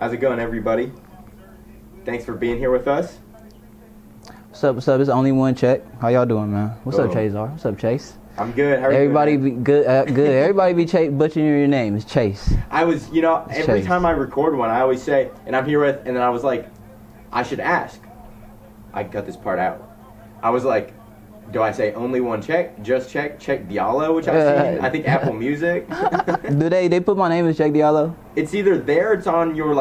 How's it going, everybody? Thanks for being here with us. What's up? What's up? It's Only1Check. How y'all doing, man? What's Cool. up, Chaesar? What's up, Chase? I'm good. How are Everybody you be good. Good. Everybody be butchering your name. It's Chase. I was, every Chase. time I record one, I always say, and I'm here with, and then I was like, I should ask. I cut this part out. I was like, do I say Only1Check, just check Diallo, which I've seen? I think Apple Music. Do they put my name as Check Diallo? It's either there, or it's on your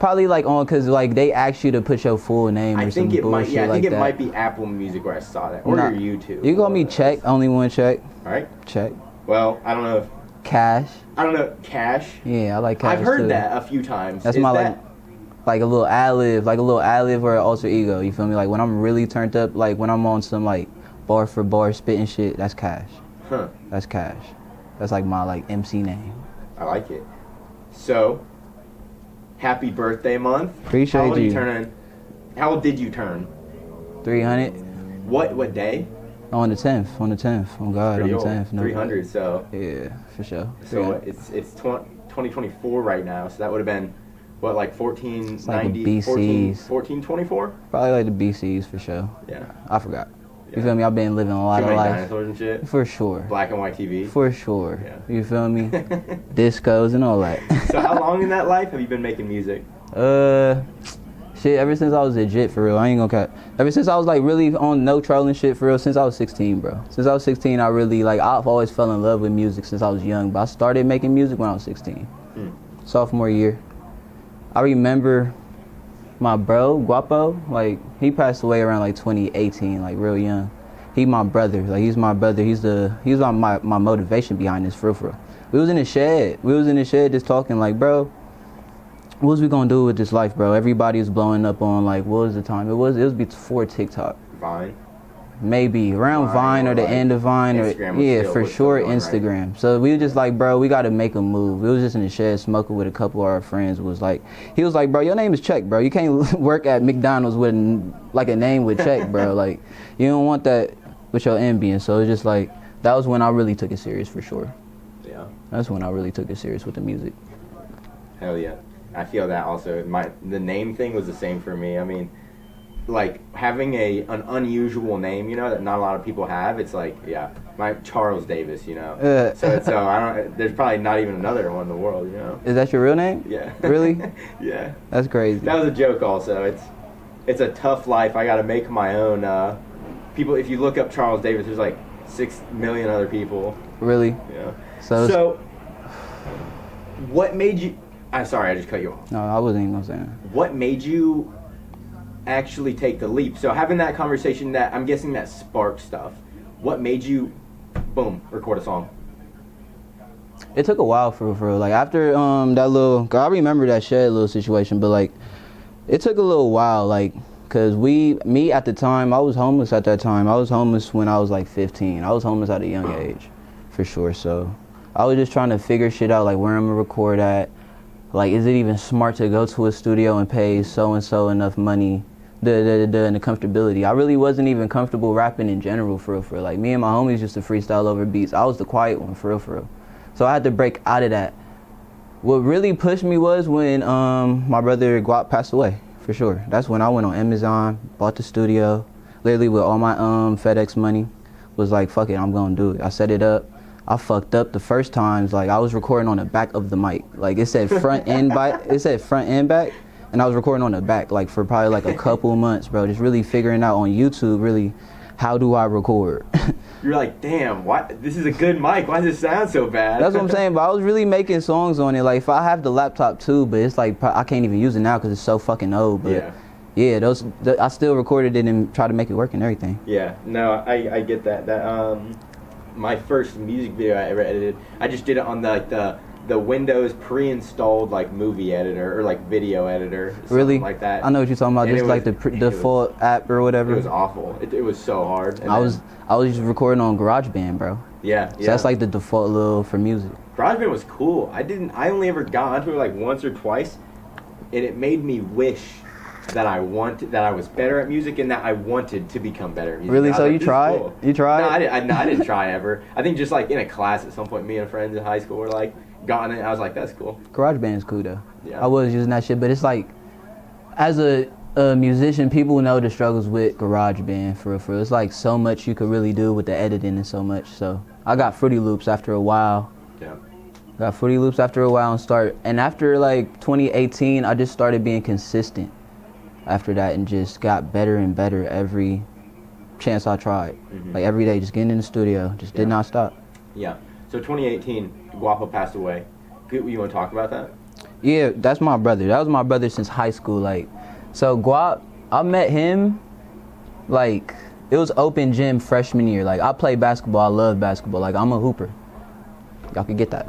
Probably cause they ask you to put your full name or some bullshit I think it that. might be Apple Music where I saw that, or your YouTube. You call me Check, Only1Check. All right. Check. Well, I don't know if Cash. Cash. Yeah, I like Cash. I've heard too. that a few times. That's Is my that, like a little ad lib or an alter ego. You feel me? Like when I'm really turned up, like when I'm on some like bar for bar spitting shit, that's Cash. Huh. That's Cash. That's like my MC name. I like it. So, happy birthday month. Appreciate How old you. Are you turning? How old did you turn? 300 What day? on the 10th. On the 10th. Oh God, Pretty on the old. 10th. No. 300. So Yeah, for sure. so 300. it's 2024 right now. So that would have been what, like 1490, like the BCs. 1424? Probably like the BCs for sure. Yeah. I forgot. Yeah. You feel me? I've been living a lot Too of many life. dinosaurs and shit. For sure. Black and white TV. For sure. Yeah. You feel me? Discos and all that. So how long in that life have you been making music? Shit, ever since I was legit, for real. I ain't gonna cut. Ever since I was like really on no trolling shit, for real, since I was 16, bro. Since I was 16, I really, like, I've always fell in love with music since I was young, but I started making music when I was 16. Sophomore year. I remember my bro, Guapo, like, he passed away around like 2018, like real young. He my brother, like he's my brother. He's my motivation behind this, for real, for real. We was in the shed just talking like, bro, what was we gonna do with this life, bro? Everybody was blowing up on, like, what was the time? It was before TikTok. Vine. Maybe around Vine or the like end of Vine, or Instagram for was sure still going, Instagram. right? So we were just like, bro, we got to make a move. We was just in the shed smoking with a couple of our friends. He was like, bro, your name is Check, bro. You can't work at McDonald's with like a name with Check, bro. Like, you don't want that with your ambience. So it's just like, that was when I really took it serious, for sure. Yeah. That's when I really took it serious with the music. Hell yeah. I feel that also. The name thing was the same for me. I mean, like having an unusual name, that not a lot of people have. It's like, yeah, my Charles Davis, So I don't. There's probably not even another one in the world, Is that your real name? Yeah. Really? Yeah. That's crazy. That was a joke. Also, it's a tough life. I got to make my own. People, if you look up Charles Davis, there's like 6 million other people. Really? Yeah. So what made you? I'm sorry, I just cut you off. No, I wasn't even gonna say that. What made you actually take the leap? So having that conversation, that I'm guessing that sparked stuff. What made you, boom, record a song? It took a while for real. Like after that little, I remember that shed little situation, but like it took a little while, like, cause me at the time, I was homeless at that time. I was homeless when I was like 15. I was homeless at a young age, for sure. So I was just trying to figure shit out, like where I'm gonna record at. Like, is it even smart to go to a studio and pay so-and-so enough money, and the comfortability? I really wasn't even comfortable rapping in general, for real. Like, me and my homies used to freestyle over beats. I was the quiet one, for real. So I had to break out of that. What really pushed me was when my brother Guapo passed away, for sure. That's when I went on Amazon, bought the studio, literally with all my FedEx money, was like, fuck it, I'm gonna do it. I set it up. I fucked up the first times. Like, I was recording on the back of the mic. Like, it said front and back. It said front and back, and I was recording on the back, like, for probably like a couple months, bro. Just really figuring out on YouTube, really, how do I record? You're like, damn, this is a good mic. Why does it sound so bad? That's what I'm saying. But I was really making songs on it. Like, if I have the laptop too, but it's like I can't even use it now because it's so fucking old. But yeah, I still recorded it and tried to make it work and everything. Yeah, no, I get that. My first music video I ever edited, I just did it on the Windows pre-installed like movie editor or like video editor, really, like that. I know what you're talking about. And just like the default app or whatever. It was awful. It was so hard. And I was just recording on GarageBand, bro. Yeah. So that's like the default little for music. GarageBand was cool. I only ever got onto it like once or twice, and it made me wish that I was better at music and that I wanted to become better at music. Really? So you tried? Cool. You tried? No, I didn't try ever. I think just like in a class at some point, me and friends in high school were like, gotten it. I was like, that's cool. GarageBand is cool though. Yeah. I was using that shit, but it's like, as a musician, people know the struggles with GarageBand for real. It's like so much you could really do with the editing and so much. So I got Fruity Loops after a while. Yeah. Got Fruity Loops after a while and after like 2018, I just started being consistent after that and just got better and better every chance I tried. Like every day, just getting in the studio, just did not stop. Yeah. So 2018, Guapo passed away. You want to talk about that? Yeah, that's my brother. That was my brother since high school. Like, so Guap, I met him, like, it was open gym freshman year. Like, I play basketball. I love basketball. Like, I'm a hooper. Y'all can get that.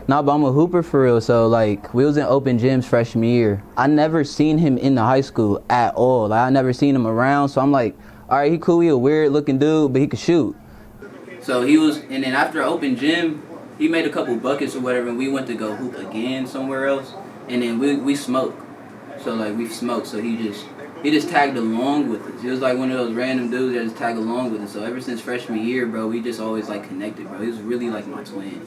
Nah, but I'm a hooper for real. So, like, we was in open gyms freshman year. I never seen him in the high school at all. Like, I never seen him around. So I'm like, all right, he cool. He a weird looking dude, but he could shoot. So he was, and then after open gym, he made a couple buckets or whatever, and we went to go hoop again somewhere else. And then we smoked. So, like, we smoked. So he just tagged along with us. He was like one of those random dudes that just tagged along with us. So ever since freshman year, bro, we just always like connected, bro. He was really like my twin.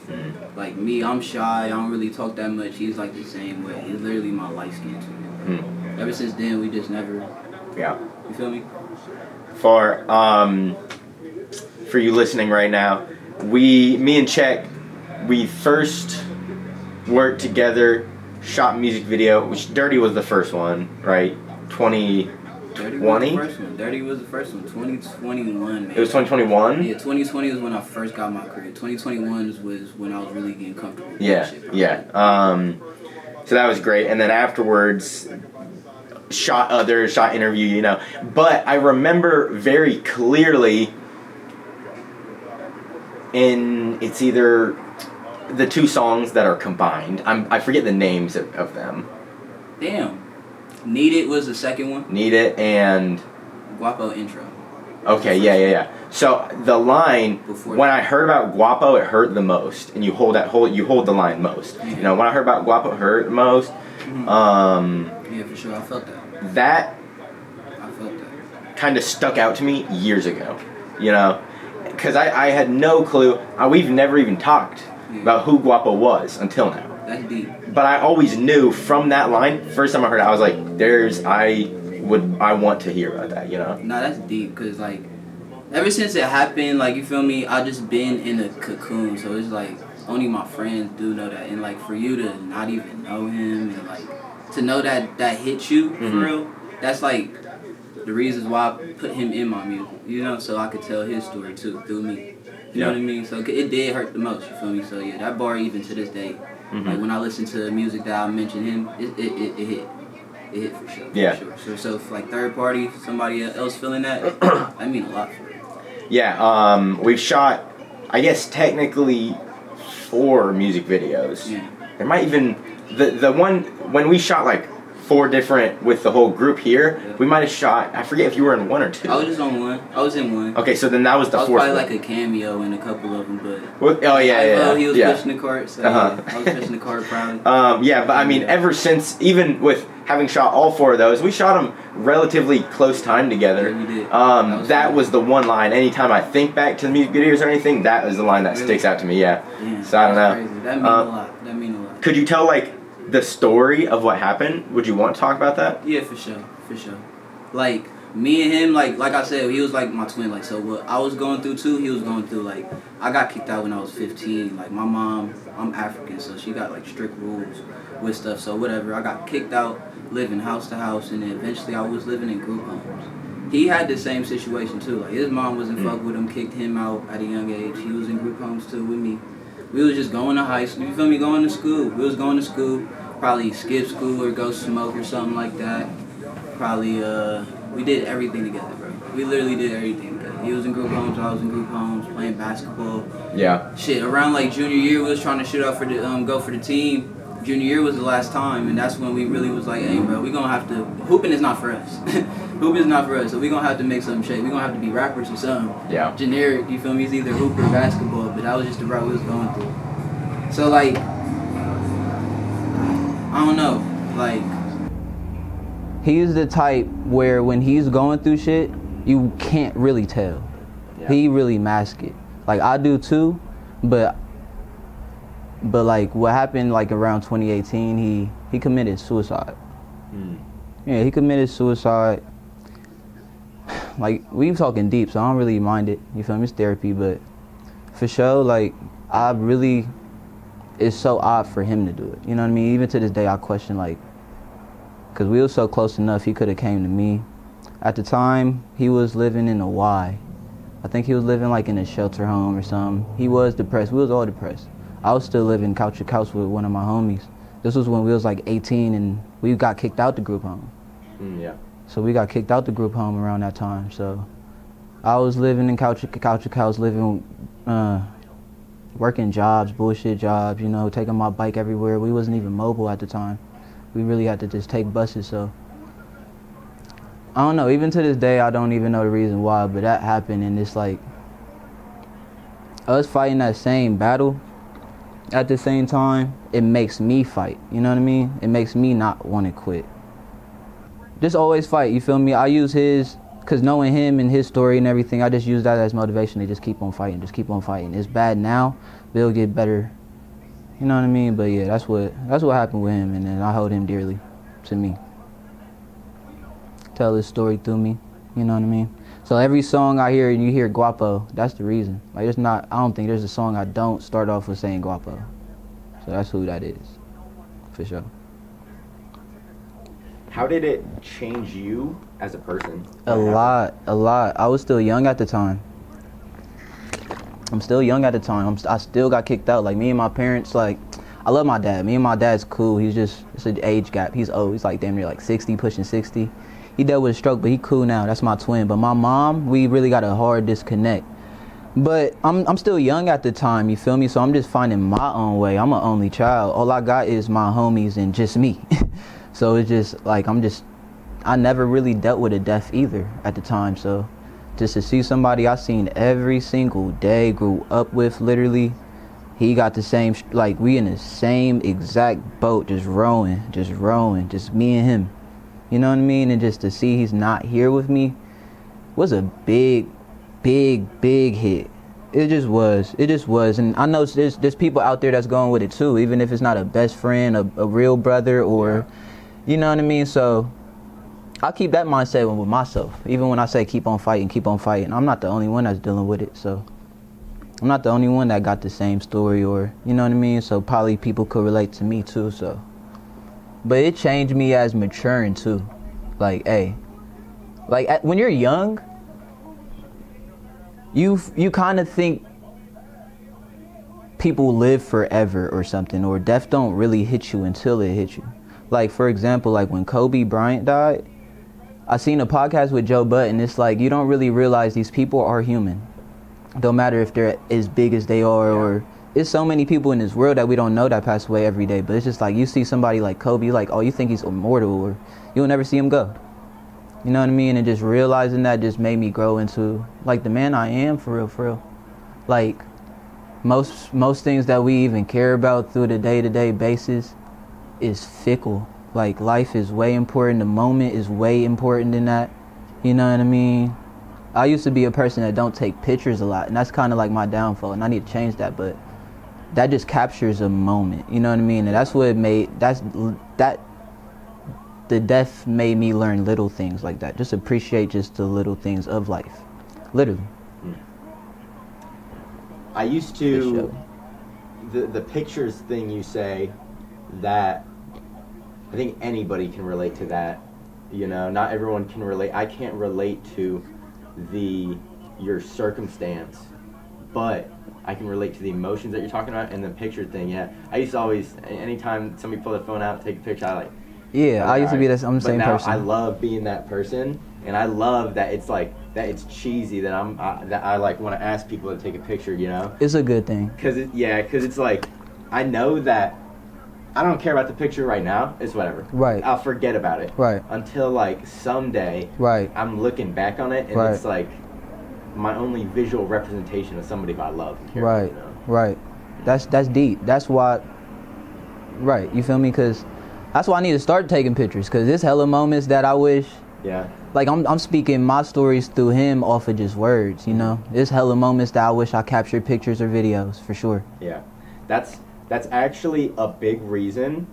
Like me, I'm shy. I don't really talk that much. He's like the same way. He's literally my light skin twin. Ever since then, we just never. Yeah. You feel me? For you listening right now, me and Check, we first worked together, shot music video, which Dirty was the first one, right? 2020? Dirty was the first one. 2021, man. It was 2021? Yeah, 2020 was when I first got my career. 2021 was when I was really getting comfortable with Yeah, that shit, yeah. So that was great. And then afterwards, shot interview, you know. But I remember very clearly it's either the two songs that are combined. I forget the names of them. Damn. Need It was the second one. Need It and Guapo intro. Okay, yeah. So the line, when I heard about Guapo, it hurt the most, and you hold the line most. Yeah. You know, when I heard about Guapo, it hurt the most. Yeah, for sure, I felt that. That kind of stuck out to me years ago, you know, because I had no clue. We've never even talked about who Guapo was until now. That's deep. But I always knew from that line, first time I heard it, I was like, I want to hear about that, you know? Nah, that's deep, because, like, ever since it happened, like, you feel me, I just been in a cocoon, so it's like, only my friends do know that, and, like, for you to not even know him, and, like, to know that hit you, for real, that's, like, the reasons why I put him in my music, you know, so I could tell his story, too, through me. You know what I mean? So it did hurt the most, you feel me? So, yeah, that bar, even to this day, like, when I listen to music that I mention him, it hit. It hit for sure. Yeah. For sure. So if, like, third party, somebody else feeling that, I mean a lot for it. Yeah, we've shot, I guess, technically 4 music videos. Yeah. There might even, the one, when we shot, like, 4 different with the whole group here, we might have shot, I forget if you were in 1 or 2. I was just on 1. I was in 1. Okay, so then that was the 4th I was probably one. like a cameo in a couple of them, but... Well, oh, yeah. He was pushing the cart, so Uh-huh. yeah, I was pushing the cart probably. Yeah, but I mean, ever since, even with having shot all 4 of those, we shot them relatively close time together. Yeah, we did. That was the one line. Anytime I think back to the music videos or anything, that is the line that sticks out to me, yeah. So I don't know. Crazy. That means a lot. That means a lot. Could you tell, like, the story of what happened? Would you want to talk about that? Yeah, for sure. Like, me and him, like I said, he was like my twin. Like, so what I was going through too, he was going through. Like, I got kicked out when I was 15. Like, my mom, I'm African, so she got like strict rules with stuff. So whatever, I got kicked out, living house to house, and then eventually I was living in group homes. He had the same situation too. Like, his mom wasn't fuck with him, kicked him out at a young age. He was in group homes too with me. We was just going to high school. You feel me? Going to school. We was going to school. Probably skip school or go smoke or something like that. Probably, we did everything together, bro. We literally did everything together. He was in group homes, I was in group homes, playing basketball. Yeah. Shit, around like junior year, we was trying to shoot out for the, go for the team. Junior year was the last time, and that's when we really was like, hey, bro, we gonna have to, hooping is not for us. Hooping is not for us, so we gonna have to make some shit. We gonna have to be rappers or something. Yeah. Generic, you feel me? It's either hoop or basketball, but that was just the route we was going through. So, like, I don't know, like, he's the type where when he's going through shit, you can't really tell. Yeah. He really masks it. Like, I do too, but But like what happened like around 2018, he committed suicide. Yeah, he committed suicide. Like we were talking deep, so I don't really mind it. You feel me? It's therapy, but for sure, like it's so odd for him to do it. You know what I mean? Even to this day, I question like, cause we were so close enough. He could have came to me. At the time, he was living in a Y. I think he was living like in a shelter home or something. He was depressed. We was all depressed. I was still living couch to couch with one of my homies. This was when we was like 18 and we got kicked out the group home. Yeah. So we got kicked out the group home around that time. So I was living in couch to couch, living, working jobs, bullshit jobs, you know, taking my bike everywhere. We wasn't even mobile at the time. We really had to just take buses, so. I don't know, even to this day, I don't even know the reason why, but that happened, and it's like, us fighting that same battle at the same time, it makes me fight, you know what I mean? It makes me not want to quit. Just always fight, you feel me? I use his, because knowing him and his story and everything, I just use that as motivation to just keep on fighting, just keep on fighting. It's bad now, but it'll get better, you know what I mean? But yeah, that's what happened with him, and then I hold him dearly to me. Tell his story through me, you know what I mean? So every song I hear and you hear Guapo, that's the reason. Like I don't think there's a song I don't start off with saying Guapo. So that's who that is, for sure. How did it change you as a person? A lot. I was still young at the time. I'm still young at the time. I still got kicked out. Like me and my parents, like, I love my dad. Me and my dad's cool. It's an age gap. He's old. He's like damn near like 60, pushing 60. He dealt with a stroke, but he cool now. That's my twin. But my mom, we really got a hard disconnect. But I'm still young at the time, you feel me? So I'm just finding my own way. I'm an only child. All I got is my homies and just me. So it's just like I never really dealt with a death either at the time. So just to see somebody I seen every single day, grew up with literally, he got the same, like we in the same exact boat, just rowing, just me and him. You know what I mean? And just to see he's not here with me was a big hit. It just was. And I know there's people out there that's going with it too, even if it's not a best friend, a real brother, or, you know what I mean? So I keep that mindset with myself. Even when I say keep on fighting, I'm not the only one that's dealing with it. So I'm not the only one that got the same story, or, you know what I mean? So probably people could relate to me too, so. But it changed me as maturing too. Like, hey, like when you're young, you kind of think people live forever or something, or death don't really hit you until it hits you. Like, for example, like when Kobe Bryant died, I seen a podcast with Joe Budden. It's like you don't really realize these people are human. Don't matter if they're as big as they are, or it's so many people in this world that we don't know that pass away every day. But it's just like you see somebody like Kobe, like, oh, you think he's immortal, or you'll never see him go. You know what I mean? And just realizing that just made me grow into like the man I am, for real. Like most things that we even care about through the day-to-day basis is fickle. Like life is way important. The moment is way important than that. You know what I mean? I used to be a person that don't take pictures a lot, and that's kind of like my downfall, and I need to change that. But that just captures a moment, you know what I mean? And that's what it made, the death made me learn little things like that. Just appreciate just the little things of life, literally. I used to, the pictures thing you say, that I think anybody can relate to that, you know, not everyone can relate. I can't relate to your circumstance, but I can relate to the emotions that you're talking about, and the picture thing. Yeah, I used to always, anytime somebody pulled their phone out, take a picture, I used to be I'm the same person. I love being that person, and I love that it's like that it's cheesy that I like want to ask people to take a picture, you know. It's a good thing. Cause it's like I know that I don't care about the picture right now. It's whatever. Right. I'll forget about it. Right. Until like someday. Right. I'm looking back on it, and it's like my only visual representation of somebody who I love and care about, you know? Right. That's deep. That's why. Right. You feel me? Cause that's why I need to start taking pictures. Cause there's hella moments that I wish. Yeah. Like I'm speaking my stories through him off of just words. You know. There's hella moments that I wish I captured pictures or videos for sure. Yeah. That's That's actually a big reason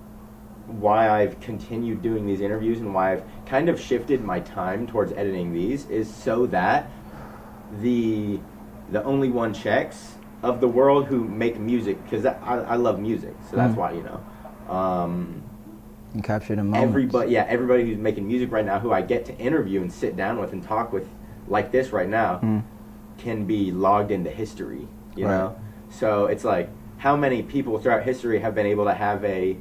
why I've continued doing these interviews and why I've kind of shifted my time towards editing these, is so that the Only1Checks of the world who make music, because I love music, so that's why, you know. You capture the moments. Everybody who's making music right now, who I get to interview and sit down with and talk with, like this right now, can be logged into history, you know? So it's like, how many people throughout history have been able to have a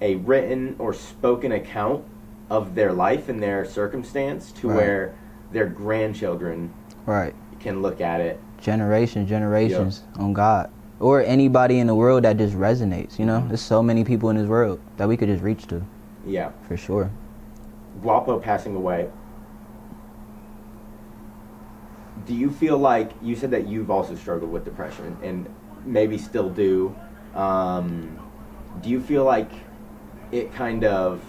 written or spoken account of their life and their circumstance to where their grandchildren can look at it. Generations on God. Or anybody in the world that just resonates, you know? There's so many people in this world that we could just reach to. Yeah. For sure. Guapo passing away. Do you feel like, you said that you've also struggled with depression and maybe still do. Do you feel like it kind of,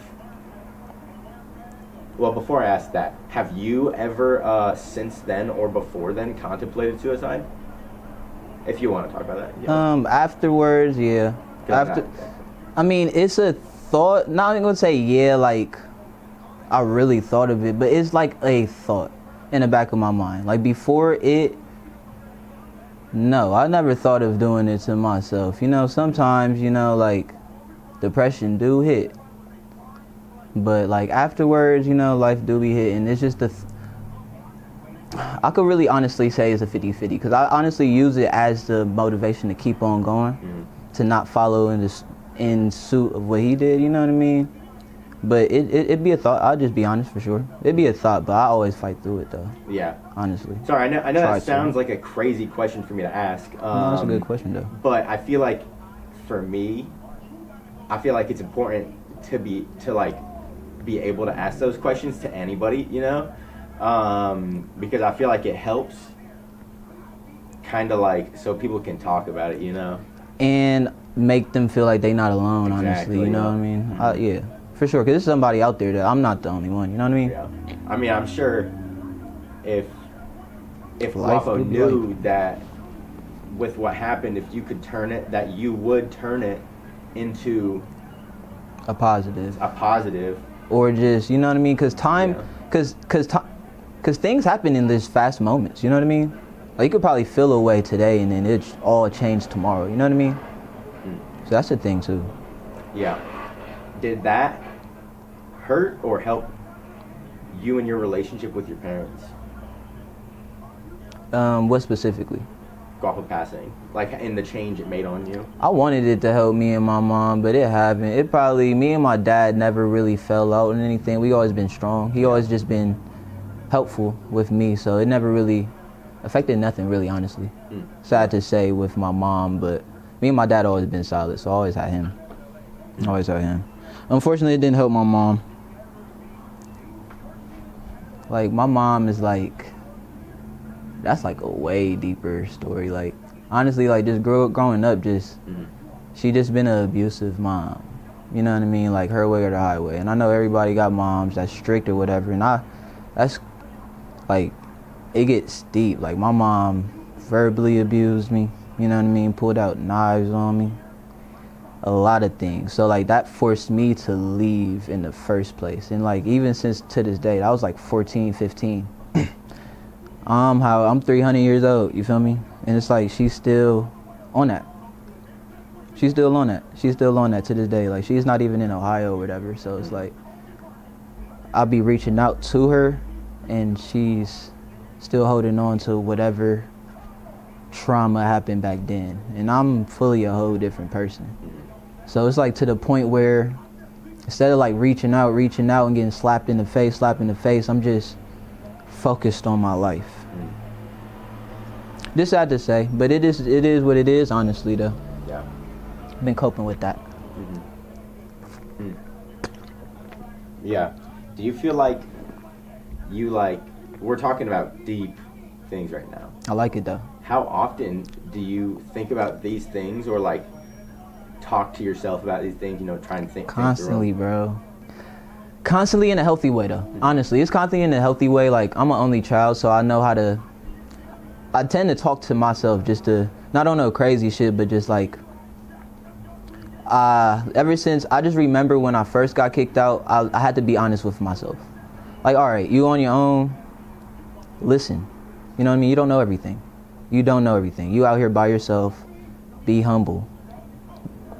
well, before I ask that, have you ever since then or before then contemplated suicide? If you want to talk about that. Yeah. Afterwards, yeah. I mean, it's a thought, not even gonna say like I really thought of it, but it's like a thought in the back of my mind. Like before it, no, I never thought of doing it to myself. You know, sometimes, you know, like depression do hit. But like afterwards, you know, life do be hitting. It's just I could really honestly say it's a 50-50, because I honestly use it as the motivation to keep on going, to not follow in suit of what he did, you know what I mean? But it'd be a thought. I'll just be honest for sure. It'd be a thought, but I always fight through it though. Yeah. Honestly. Sorry, I know that sounds like a crazy question for me to ask. No, that's a good question though. But I feel like, for me, I feel like it's important to be able to ask those questions to anybody, you know? Because I feel like it helps kind of like so people can talk about it, you know? And make them feel like they're not alone, honestly, you know what I mean? Yeah, for sure, because there's somebody out there that I'm not the only one, you know what I mean? Yeah. I mean, I'm sure if Guapo knew that with what happened, if you could turn it, that you would turn it into a positive. Or just, you know what I mean? Because time, because things happen in these fast moments, you know what I mean? Like you could probably feel a way today and then it's all changed tomorrow, you know what I mean? So that's the thing too. Yeah. Did that hurt or help you in your relationship with your parents? What specifically? Guapo passing, like in the change it made on you? I wanted it to help me and my mom, but it haven't. It probably, me and my dad never really fell out in anything. We always been strong. He always just been helpful with me, so it never really affected nothing really, honestly. Sad to say with my mom, but me and my dad always been solid, so I always had him. Unfortunately, it didn't help my mom. Like, my mom is like, that's like a way deeper story. Like, honestly, like just growing up, she just been an abusive mom. You know what I mean? Like her way or the highway. And I know everybody got moms that's strict or whatever, and that's like, it gets deep. Like my mom verbally abused me, you know what I mean? Pulled out knives on me, a lot of things. So like that forced me to leave in the first place. And like even since to this day, I was like 14, 15. I'm 300 years old, you feel me? And it's like she's still on that. She's still on that to this day. Like she's not even in Ohio or whatever. So it's like I'll be reaching out to her and she's still holding on to whatever trauma happened back then. And I'm fully a whole different person. So it's like to the point where instead of like reaching out and getting slapped in the face, I'm just focused on my life. This sad to say, but it is what it is, honestly though. Yeah. I've been coping with that. Yeah. Do you feel like we're talking about deep things right now. I like it though. How often do you think about these things or like talk to yourself about these things, you know, try and think constantly, bro. Constantly in a healthy way though. Honestly, it's constantly in a healthy way. Like I'm an only child, so I tend to talk to myself just to, not on no crazy shit, but just like ever since, I just remember when I first got kicked out, I had to be honest with myself. Like, all right, you on your own, listen. You know what I mean? You don't know everything. You don't know everything. You out here by yourself, be humble,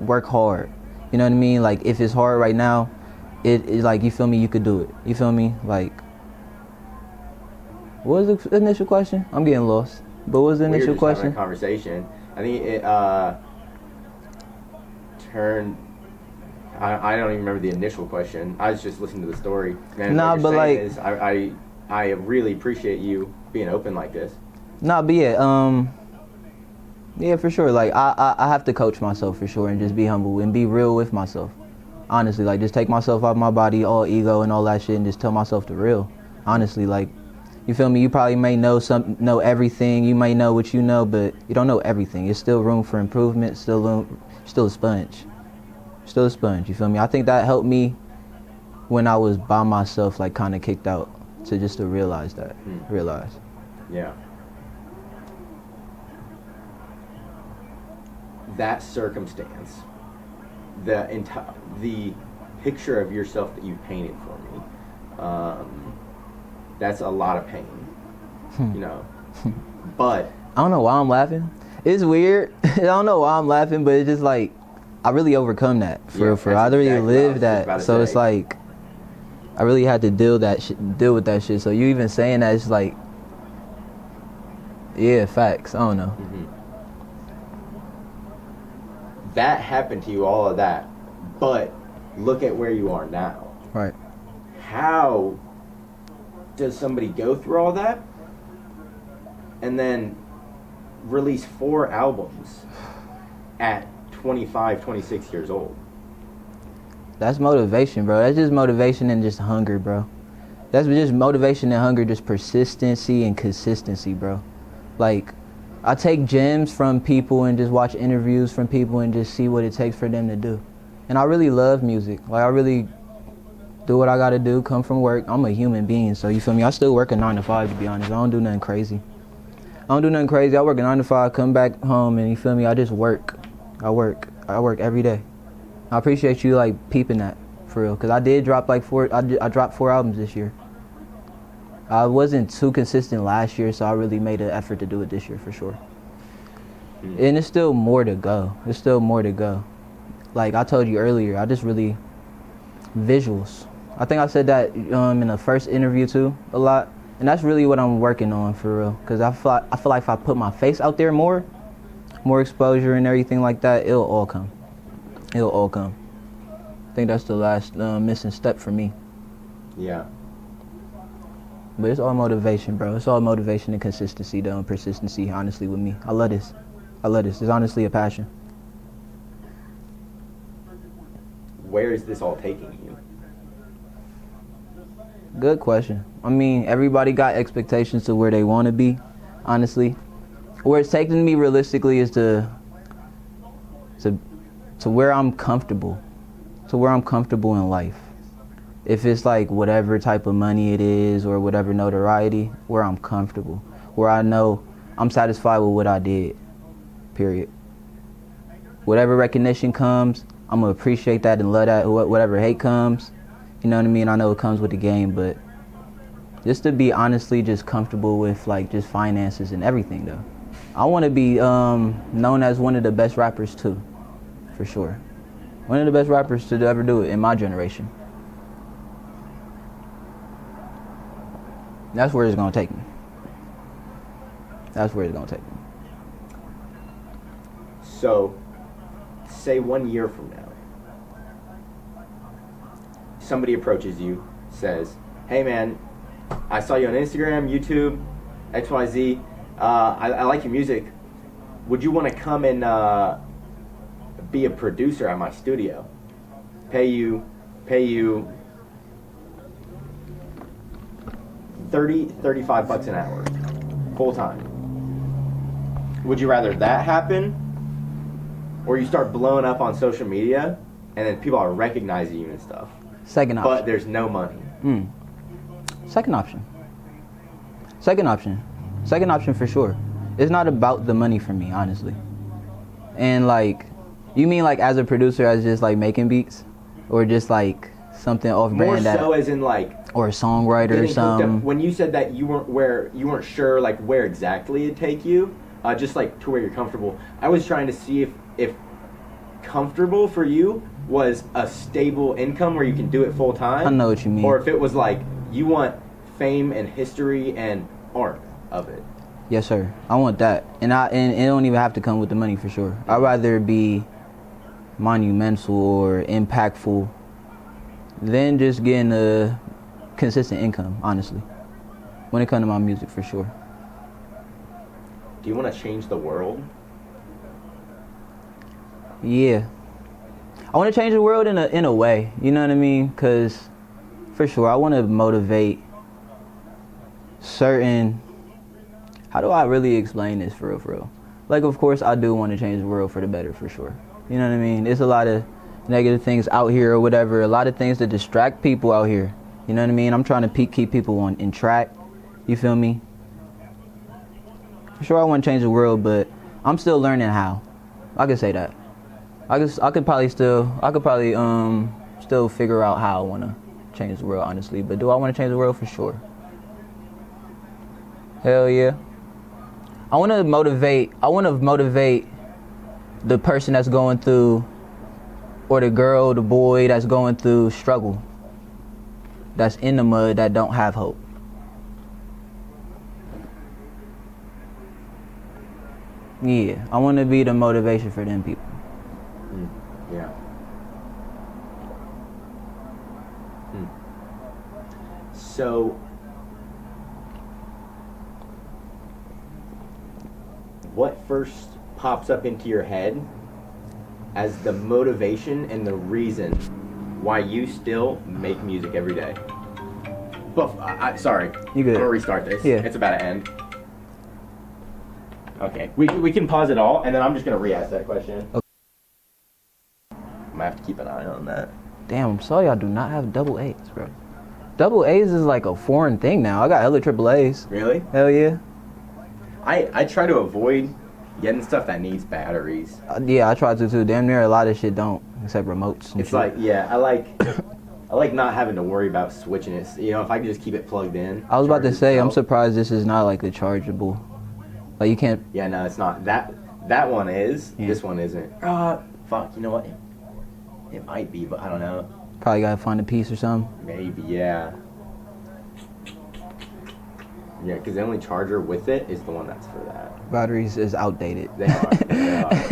work hard. You know what I mean? Like, if it's hard right now, it's like, you feel me, you could do it. You feel me? Like, what was the initial question? I'm getting lost. But what was the initial question? Having a conversation. I think it turned. I don't even remember the initial question. I was just listening to the story. And nah, but like, I really appreciate you being open like this. Nah, but yeah, for sure. Like, I have to coach myself for sure and just be humble and be real with myself. Honestly, like, just take myself out of my body, all ego and all that shit, and just tell myself the real. Honestly, like, you feel me? You probably may know everything. You may know what you know, but you don't know everything. There's still room for improvement. Still a sponge. Still a sponge. You feel me? I think that helped me when I was by myself, like, kind of kicked out, to realize that. Realize. Yeah. That circumstance, the picture of yourself that you painted for me, that's a lot of pain, you know. But I don't know why I'm laughing. It's weird. I don't know why I'm laughing, but it's just like, I really overcome that. I really lived that. So it's like, I really had to deal with that shit. So you even saying that, it's like, yeah, facts. I don't know. Mm-hmm. That happened to you, all of that, but look at where you are now. Right. How does somebody go through all that and then release 4 albums at 25, 26 years old? That's motivation, bro. That's just motivation and just hunger, bro. That's just motivation and hunger, just persistency and consistency, bro. Like, I take gems from people and just watch interviews from people and just see what it takes for them to do. And I really love music. Like, I really do what I gotta do, come from work. I'm a human being, so you feel me? I still work a 9 to 5, to be honest. I don't do nothing crazy. I work a 9 to 5, come back home, and you feel me? I just work. I work every day. I appreciate you, like, peeping that, for real. Because I did drop, like, I dropped 4 albums this year. I wasn't too consistent last year, so I really made an effort to do it this year, for sure. And it's still more to go. Like I told you earlier, I just really, visuals. I think I said that in the first interview, too, a lot. And that's really what I'm working on, for real. Because I feel like if I put my face out there more exposure and everything like that, it'll all come. I think that's the last missing step for me. Yeah. But it's all motivation, bro. It's all motivation and consistency, though, and persistency, honestly, with me. I love this. It's honestly a passion. Where is this all taking you? Good question. I mean, everybody got expectations to where they want to be, honestly. Where it's taking me realistically is to where I'm comfortable. To where I'm comfortable in life. If it's like whatever type of money it is or whatever notoriety, where I'm comfortable. Where I know I'm satisfied with what I did, period. Whatever recognition comes, I'm going to appreciate that and love that. Whatever hate comes, you know what I mean? I know it comes with the game, but just to be honestly just comfortable with like just finances and everything, though. I want to be known as one of the best rappers, too, for sure. One of the best rappers to ever do it in my generation. That's where it's going to take me. So, say 1 year from now, somebody approaches you, says, hey man, I saw you on Instagram, YouTube, XYZ, I like your music. Would you want to come and be a producer at my studio? Pay you $35 an hour, full time. Would you rather that happen, or you start blowing up on social media, and then people are recognizing you and stuff? Second option. But there's no money. Second option for sure. It's not about the money for me, honestly. And like, You mean like as a producer, as just like making beats, or just like something off brand? More so as in like. Or a songwriter or something. When you said that you weren't sure like where exactly it'd take you, just like to where you're comfortable. I was trying to see if comfortable for you was a stable income where you can do it full time. I know what you mean. Or if it was like you want fame and history and art of it. Yes, sir. I want that, and it don't even have to come with the money for sure. I'd rather be monumental or impactful than just getting a consistent income, honestly, when it comes to my music, for sure. Do you want to change the world? Yeah, I want to change the world in a way, you know what I mean? Because for sure I want to motivate certain, how do I really explain this for real? Like, of course I do want to change the world for the better, for sure, you know what I mean? There's a lot of negative things out here or whatever, a lot of things that distract people out here. You know what I mean? I'm trying to keep people in track. You feel me? For sure I want to change the world, but I'm still learning how. I could say that. I could probably still figure out how I want to change the world, honestly. But do I want to change the world? For sure. Hell yeah. I want to motivate the person that's going through, or the girl, the boy that's going through struggle, that's in the mud, that don't have hope. Yeah, I want to be the motivation for them people. Yeah. So, what first pops up into your head as the motivation and the reason why you still make music every day? But sorry, you good? I'm gonna restart this. Yeah, it's about to end. Okay, we can pause it all, and then I'm just gonna re-ask that question. Okay. I'm gonna have to keep an eye on that. Damn, I'm sorry, I do not have double A's, bro. Double A's is like a foreign thing now. I got hella triple A's. Really? Hell yeah. I try to avoid getting stuff that needs batteries. Yeah, I try to too. Damn near a lot of shit don't, except remotes and it's shit. Like, yeah, I like not having to worry about switching it. You know, if I can just keep it plugged in. I was about to say, I'm surprised this is not like a chargeable. Like, you can't. Yeah, no, it's not. That one is. Yeah. This one isn't. Fuck, you know what? It might be, but I don't know. Probably gotta find a piece or something. Maybe, yeah. Yeah, because the only charger with it is the one that's for that. Batteries is outdated. They are. They are.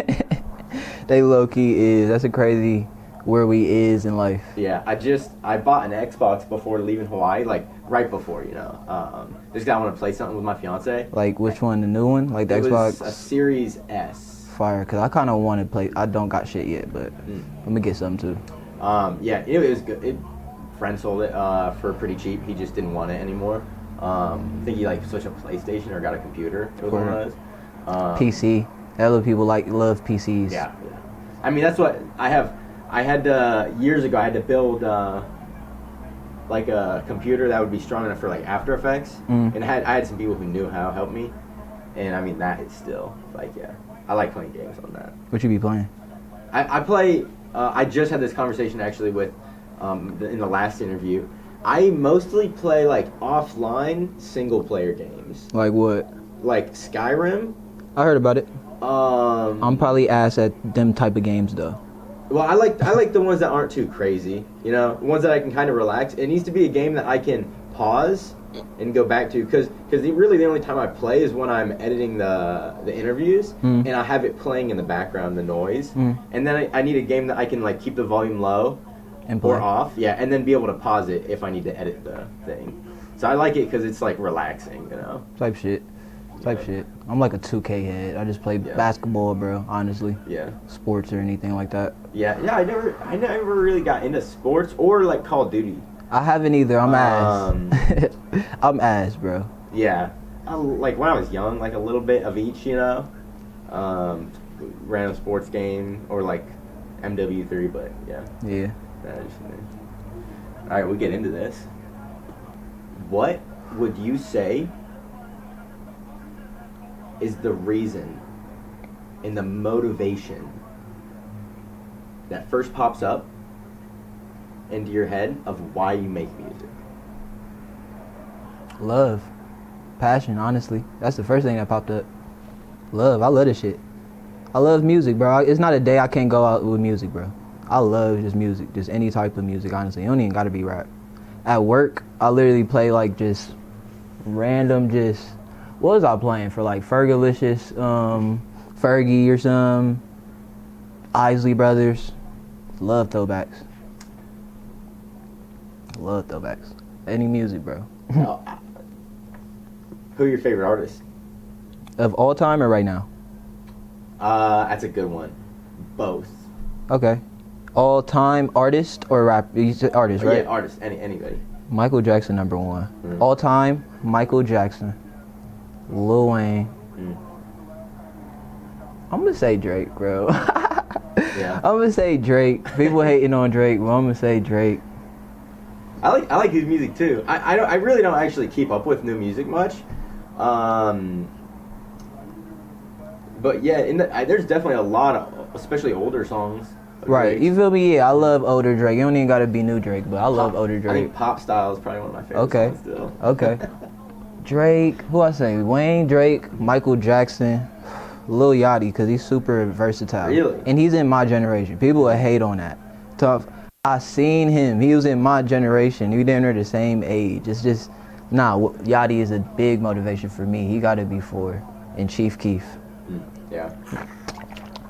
They low-key is. That's a crazy where we is in life. Yeah, I bought an Xbox before leaving Hawaii, like right before, you know. Just 'cause I want to play something with my fiance. Like which one? The new one? Like the Xbox? Was a Series S. Fire, because I kind of want to play. I don't got shit yet, but I'm gonna get something too. Yeah, it was good. Friend sold it for pretty cheap. He just didn't want it anymore. I think he like switched a PlayStation or got a computer. It was one of those. PC. Other people love PCs. Yeah. I mean, that's what I have. I had years ago. I had to build like a computer that would be strong enough for like After Effects, and I had some people who knew how to help me. And I mean, that is still like, yeah, I like playing games on that. What you be playing? I play. I just had this conversation actually with in the last interview. I mostly play like offline single player games. Like what? Like Skyrim. I heard about it. I'm probably ass at them type of games though. Well, I like the ones that aren't too crazy. You know, ones that I can kind of relax. It needs to be a game that I can pause and go back to, because really the only time I play is when I'm editing the interviews, and I have it playing in the background, the noise, and then I need a game that I can like keep the volume low and play. Or off, yeah, and then be able to pause it if I need to edit the thing. So I like it because it's like relaxing, you know. Type shit. I'm like a 2K head. I just play basketball, bro. Honestly. Yeah. Sports or anything like that. Yeah. I never really got into sports or like Call of Duty. I haven't either. I'm ass. I'm ass, bro. Yeah. Like when I was young, like a little bit of each, you know. Random sports game or like MW3, but yeah. Yeah. That is me. All right, we'll get into this. What would you say is the reason and the motivation that first pops up into your head of why you make music? Love. Passion, honestly. That's the first thing that popped up. Love. I love this shit. I love music, bro. It's not a day I can't go out with music, bro. I love just music. Just any type of music, honestly. It don't even gotta be rap. At work, I literally play like just random what was I playing for? Like Fergalicious, Fergie or some Isley Brothers. Love throwbacks. Love throwbacks. Any music, bro. Who are your favorite artists? Of all time or right now? That's a good one. Both. Okay. All time artist or rap? You said artist, right? Yeah, artist. Anybody. Michael Jackson, number one. All time, Michael Jackson. Lil Wayne. I'm gonna say Drake, bro. Yeah. I'm gonna say Drake. People hating on Drake, but I'm gonna say Drake. I like his music too. I really don't actually keep up with new music much. But yeah, there's definitely a lot of, especially older songs. Right, Drake's. you feel me? Yeah, I love older Drake. You don't even gotta be new Drake, but I love older Drake. I think Pop Style is probably one of my favorite songs still. Okay. Drake, who I say? Wayne, Drake, Michael Jackson, Lil Yachty, because he's super versatile. Really? And he's in my generation. People would hate on that. Tough. I seen him. He was in my generation. We didn't the same age. It's just, Yachty is a big motivation for me. He gotta be for. And Chief Keef. Yeah.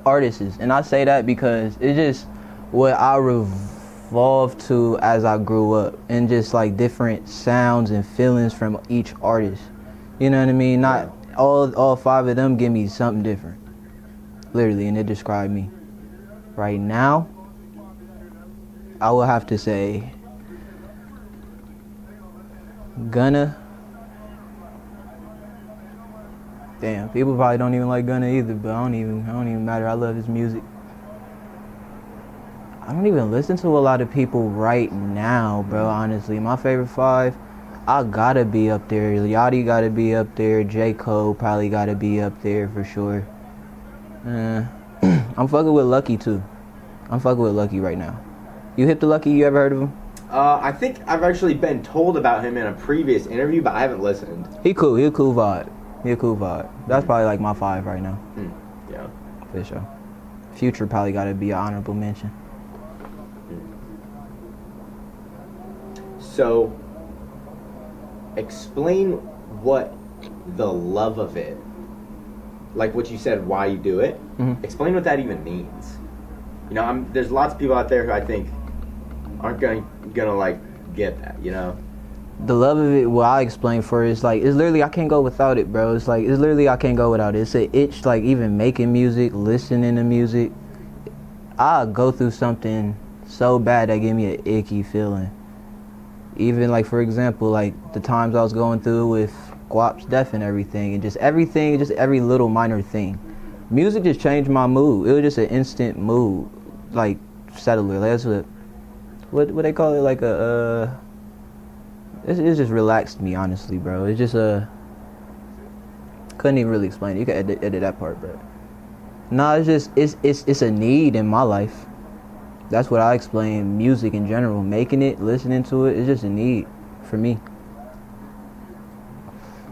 Artists. And I say that because it's just what I revolved to as I grew up, and just like different sounds and feelings from each artist. You know what I mean? Not all five of them give me something different. Literally, and it described me. Right now, I will have to say Gunna. Damn, people probably don't even like Gunna either, but I don't even matter. I love his music. I don't even listen to a lot of people right now, bro, honestly. My favorite five, I gotta be up there. Yachty gotta be up there. J. Cole probably gotta be up there for sure. I'm fucking with Lucky too. I'm fucking with Lucky right now. You hip to Lucky? You ever heard of him? I think I've actually been told about him in a previous interview, but I haven't listened. He cool. He a cool vibe. That's probably like my five right now. Yeah. For sure. Future probably gotta be an honorable mention. So, explain what the love of it, like what you said, why you do it. Explain what that even means. You know, there's lots of people out there who I think aren't gonna like get that. You know. The love of it, what I explain for it, is like, it's literally, I can't go without it, bro. It's literally, I can't go without it. It's an itch, like even making music, listening to music. I go through something so bad that give me an icky feeling. Even like, for example, like the times I was going through with Guap's death and everything, and just every little minor thing. Music just changed my mood. It was just an instant mood, like settler. Like, that's what they call it, like a It just relaxed me, honestly, bro. It's just couldn't even really explain it. You can edit that part, but it's a need in my life. That's what I explain music in general. Making it, listening to it, it's just a need for me.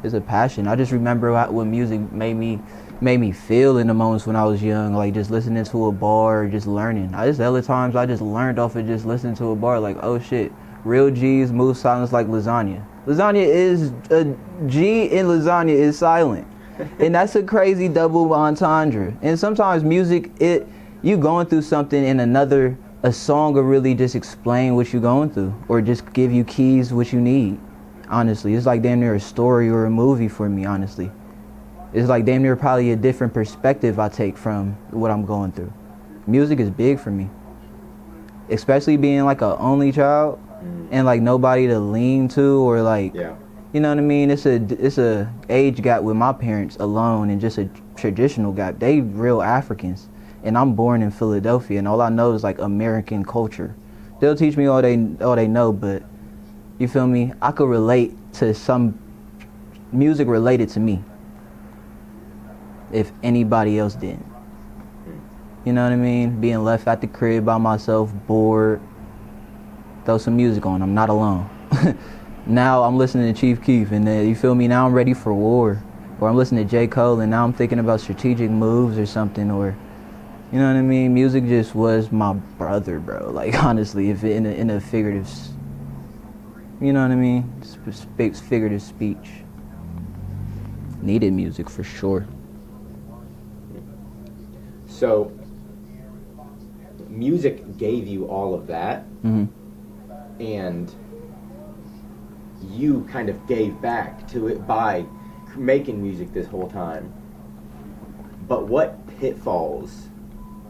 It's a passion. I just remember what music made me feel in the moments when I was young, like just listening to a bar or just learning. Other times I just learned off of just listening to a bar, like, oh shit. Real G's move silence like lasagna. Lasagna is a G in lasagna is silent. And that's a crazy double entendre. And sometimes music, you going through something and a song will really just explain what you're going through, or just give you keys what you need. Honestly, it's like damn near a story or a movie for me, honestly. It's like damn near probably a different perspective I take from what I'm going through. Music is big for me. Especially being like an only child. And like nobody to lean to, or like, you know what I mean? It's a age gap with my parents alone, and just a traditional gap. They real Africans, and I'm born in Philadelphia, and all I know is like American culture. They'll teach me all they know, but you feel me? I could relate to some music related to me if anybody else didn't. You know what I mean? Being left at the crib by myself, bored. Throw some music on. I'm not alone. Now I'm listening to Chief Keef, and you feel me? Now I'm ready for war. Or I'm listening to J. Cole, and now I'm thinking about strategic moves or something. Or, you know what I mean? Music just was my brother, bro. Like, honestly, if in a figurative, you know what I mean? Figurative speech. Needed music for sure. So, music gave you all of that, and you kind of gave back to it by making music this whole time. But what pitfalls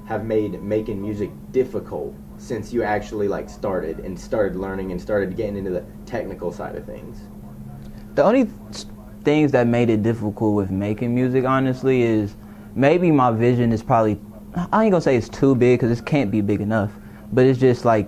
have made making music difficult since you actually started learning and started getting into the technical side of things? The only things that made it difficult with making music, honestly, is maybe my vision is probably, I ain't gonna say it's too big, because it can't be big enough, but it's just life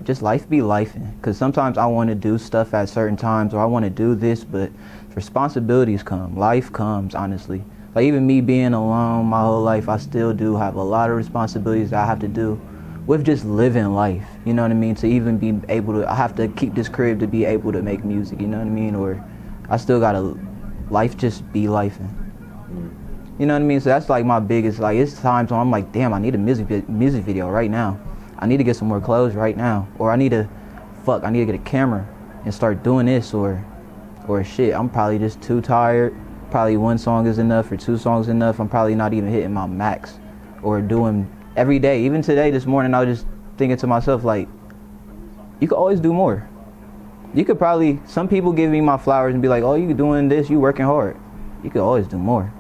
be lifing. Because sometimes I want to do stuff at certain times, or I want to do this, but responsibilities come, life comes, honestly. Like, even me being alone my whole life, I still do have a lot of responsibilities that I have to do with just living life, you know what I mean? To even be able to, I have to keep this crib to be able to make music, you know what I mean? Or I still gotta, life just be lifing. You know what I mean? So that's like my biggest, it's times when I'm like, damn, I need a music video right now. I need to get some more clothes right now. Or I need to get a camera and start doing this, or shit, I'm probably just too tired. Probably one song is enough or two songs enough. I'm probably not even hitting my max, or doing every day. Even today, this morning, I was just thinking to myself, you could always do more. You could probably, some people give me my flowers and be like, oh, you doing this, you working hard. You could always do more.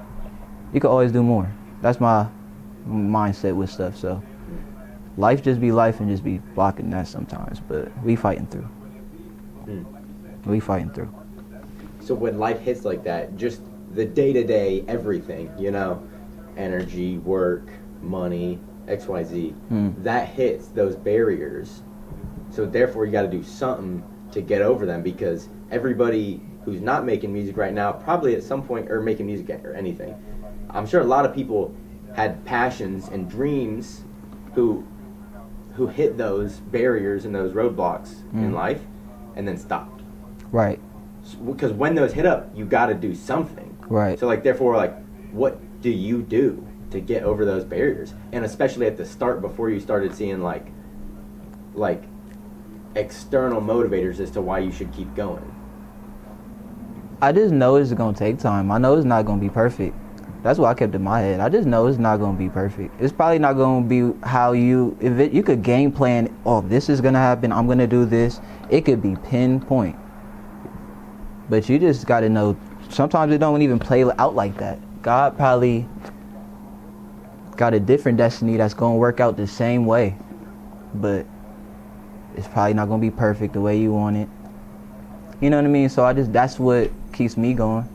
You could always do more. That's my mindset with stuff. So life just be life and just be blocking that sometimes. But we fighting through. We fighting through. So when life hits like that, just the day-to-day everything, energy, work, money, XYZ, that hits those barriers. So therefore you got to do something to get over them, because everybody who's not making music right now probably at some point, or making music or anything, I'm sure a lot of people had passions and dreams who hit those barriers and those roadblocks in life and then stopped. Right. Because when those hit up, you got to do something. Right. So therefore, what do you do to get over those barriers? And especially at the start, before you started seeing like external motivators as to why you should keep going. I just know it's gonna take time. I know it's not gonna be perfect. That's what I kept in my head. I just know it's not gonna be perfect. It's probably not gonna be how you could game plan, oh, this is gonna happen, I'm gonna do this. It could be pinpoint. But you just gotta know, sometimes it don't even play out like that. God probably got a different destiny that's gonna work out the same way. But it's probably not gonna be perfect the way you want it. You know what I mean? So that's what keeps me going.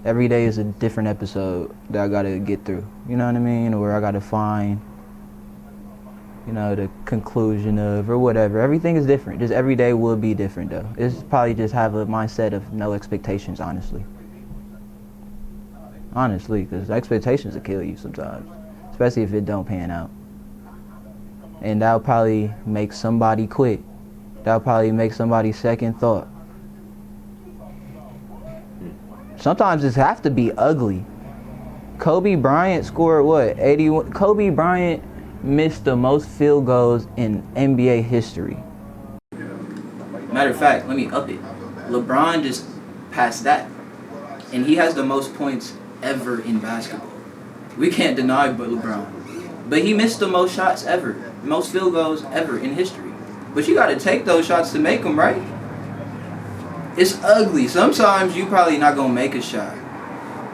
Every day is a different episode that I gotta get through. You know what I mean? Or I gotta find, the conclusion of, or whatever. Everything is different. Just every day will be different, though. It's probably just have a mindset of no expectations, honestly. Honestly, because expectations will kill you sometimes, especially if it don't pan out. And that'll probably make somebody quit. That'll probably make somebody second thought. Sometimes it have to be ugly. Kobe Bryant scored what? 81. Kobe Bryant missed the most field goals in NBA history. Matter of fact, let me up it. LeBron just passed that. And he has the most points ever in basketball. We can't deny but LeBron. But he missed the most shots ever. Most field goals ever in history. But you got to take those shots to make them, right? It's ugly. Sometimes you probably not going to make a shot.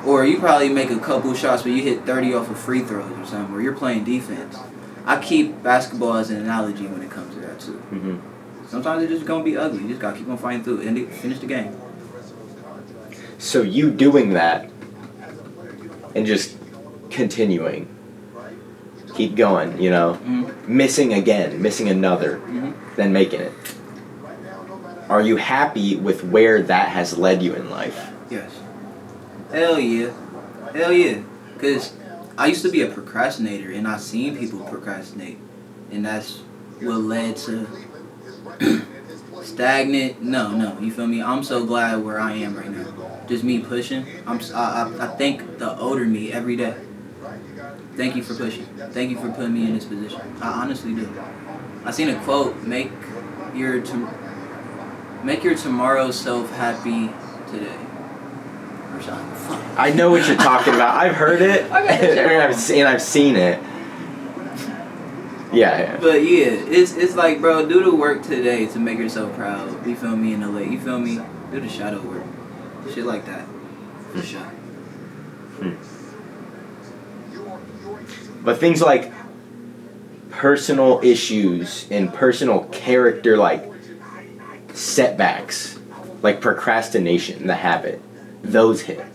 Or you probably make a couple shots, but you hit 30 off of free throws or something, or you're playing defense. I keep basketball as an analogy when it comes to that, too. Mm-hmm. Sometimes it's just going to be ugly. You just got to keep on fighting through it and finish the game. So you doing that and just continuing, keep going, missing again, missing another, then making it. Are you happy with where that has led you in life? Yes. Hell yeah. Hell yeah. Because I used to be a procrastinator, and I seen people procrastinate, and that's what led to stagnant. No, you feel me? I'm so glad where I am right now. Just me pushing. I thank the older me every day. Thank you for pushing. Thank you for putting me in this position. I honestly do. I seen a quote: make your tomorrow self happy today. Or something. I know what you're talking about. I've heard it, and I've seen it. Yeah. But yeah, it's like, bro, do the work today to make yourself proud. You feel me? In the late, you feel me? Do the shadow work, shit like that. For sure. But things like personal issues and personal character, like setbacks, like procrastination, the habit, those hit.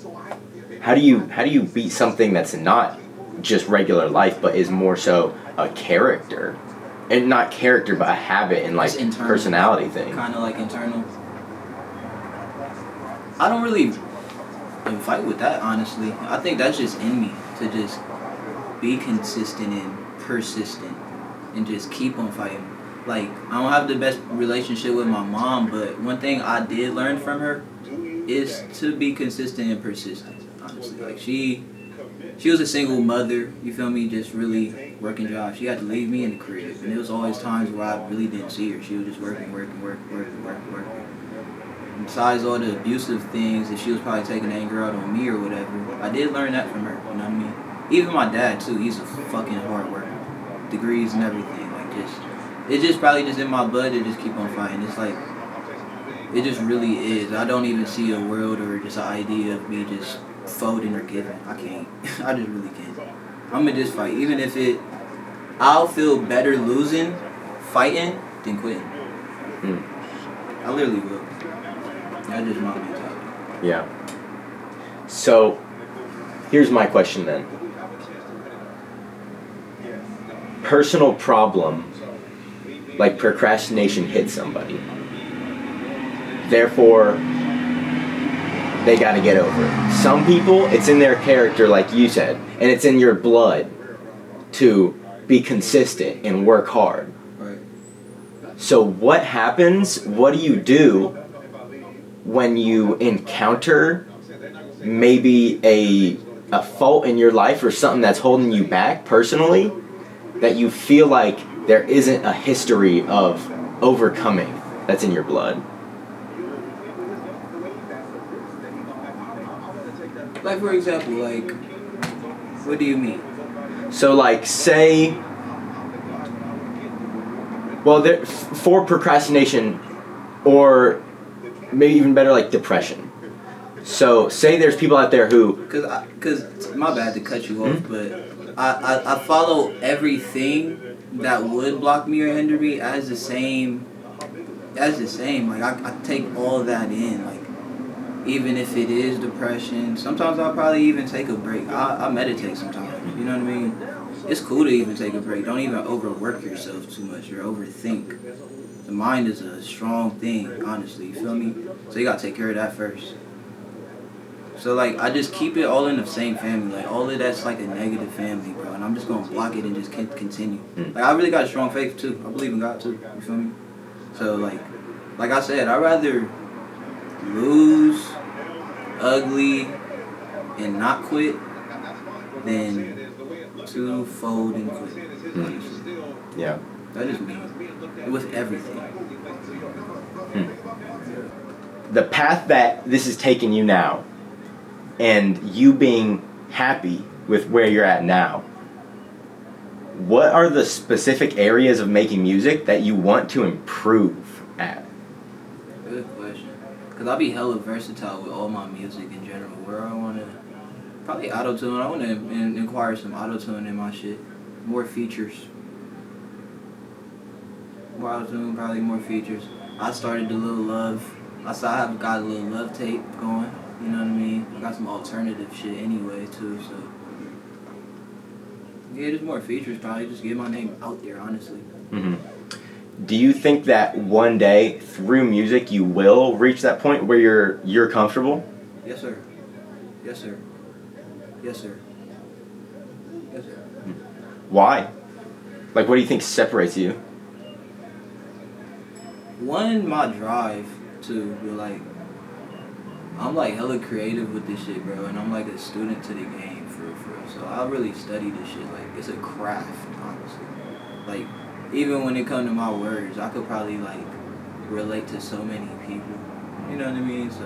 How do you beat something that's not just regular life, but is more so a character, and not character, but a habit and like personality thing? Kind of like internal. I don't really fight with that, honestly. I think that's just in me to just be consistent and persistent and just keep on fighting. Like, I don't have the best relationship with my mom, but one thing I did learn from her is to be consistent and persistent, honestly. Like, she was a single mother, you feel me, just really working jobs. She had to leave me in the crib, and there was always times where I really didn't see her. She was just working. And besides all the abusive things that she was probably taking anger out on me or whatever, I did learn that from her, you know what I mean? Even my dad, too, he's a fucking hard worker. Degrees and everything, like, it's just probably just in my blood to just keep on fighting. It's like, it just really is. I don't even see a world or just an idea of me just folding or giving. I can't. I just really can't. I'm gonna just fight. Even if I'll feel better losing, fighting, than quitting. I literally will. That's just my mentality. Yeah. So, here's my question then. Personal problem, like procrastination, hits somebody. Therefore, they got to get over it. Some people, it's in their character, like you said, and it's in your blood to be consistent and work hard. Right. So what happens, what do you do when you encounter maybe a fault in your life or something that's holding you back personally, that you feel like there isn't a history of overcoming that's in your blood? Like, for example, like, what do you mean? So, like, say, well, for procrastination, or maybe even better, like depression. So, say there's people out there who... Because my bad to cut you off, but I follow everything that would block me or hinder me as the same. Like, I take all that in, like, even if it is depression. Sometimes I'll probably even take a break. I meditate sometimes, you know what I mean? It's cool to even take a break. Don't even overwork yourself too much or overthink. The mind is a strong thing, honestly, you feel me? So you gotta take care of that first. So, like, I just keep it all in the same family. Like, all of that's like a negative family, bro. And I'm just gonna block it and just continue. Like, I really got a strong faith, too. I believe in God, too. You feel me? So, like I said, I'd rather lose, ugly, and not quit than to fold and quit. Honestly. Yeah. That is me. With everything. The path that this is taking you now, and you being happy with where you're at now, what are the specific areas of making music that you want to improve at? Good question. Because I'll be hella versatile with all my music in general. Where I want to... Probably auto-tune. I want to inquire some auto-tune in my shit. More features. More auto-tune, probably more features. I started the Little Love. I've got a little love tape going. You know what I mean? I got some alternative shit anyway, too, so... Yeah, just more features, probably. Just get my name out there, honestly. Mm-hmm. Do you think that one day, through music, you will reach that point where you're comfortable? Yes, sir. Yes, sir. Yes, sir. Yes, sir. Why? Like, what do you think separates you? One, my drive. Two, but like, I'm like hella creative with this shit, bro, and I'm like a student to the game for real. So I really study this shit. Like, it's a craft, honestly. Like, even when it comes to my words, I could probably like relate to so many people. You know what I mean? So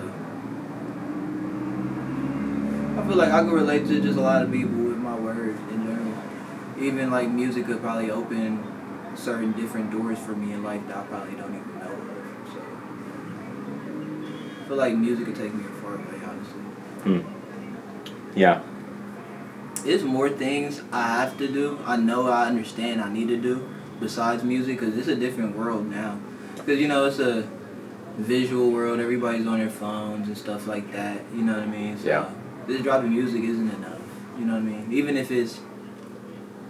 I feel like I could relate to just a lot of people with my words in general. Even like music could probably open certain different doors for me in life that I probably don't even know of. So I feel like music could take me a far way, honestly. Yeah. There's more things I have to do. I know I understand I need to do besides music, because it's a different world now. Because, you know, it's a visual world. Everybody's on their phones and stuff like that. You know what I mean? So Yeah. this dropping music isn't enough. You know what I mean? Even if it's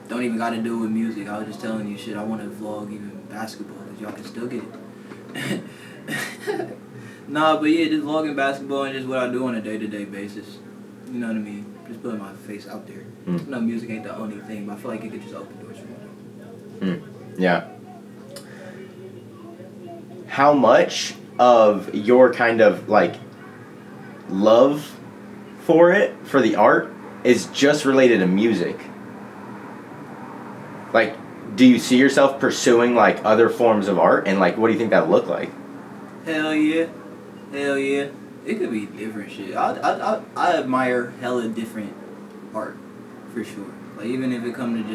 don't even got to do with music. I was just telling you shit. I want to vlog even basketball, because y'all can still get it. Nah, but yeah, just vlogging basketball and just what I do on a day-to-day basis. You know what I mean? Just putting my face out there. No, music ain't the only thing, but I feel like it could just open doors for me. Yeah. How much of your kind of like love for the art, is just related to music? Like, do you see yourself pursuing like other forms of art, and like what do you think that look like? Hell yeah. Hell yeah. It could be different shit. I admire hella different art, for sure. Like, even if it comes to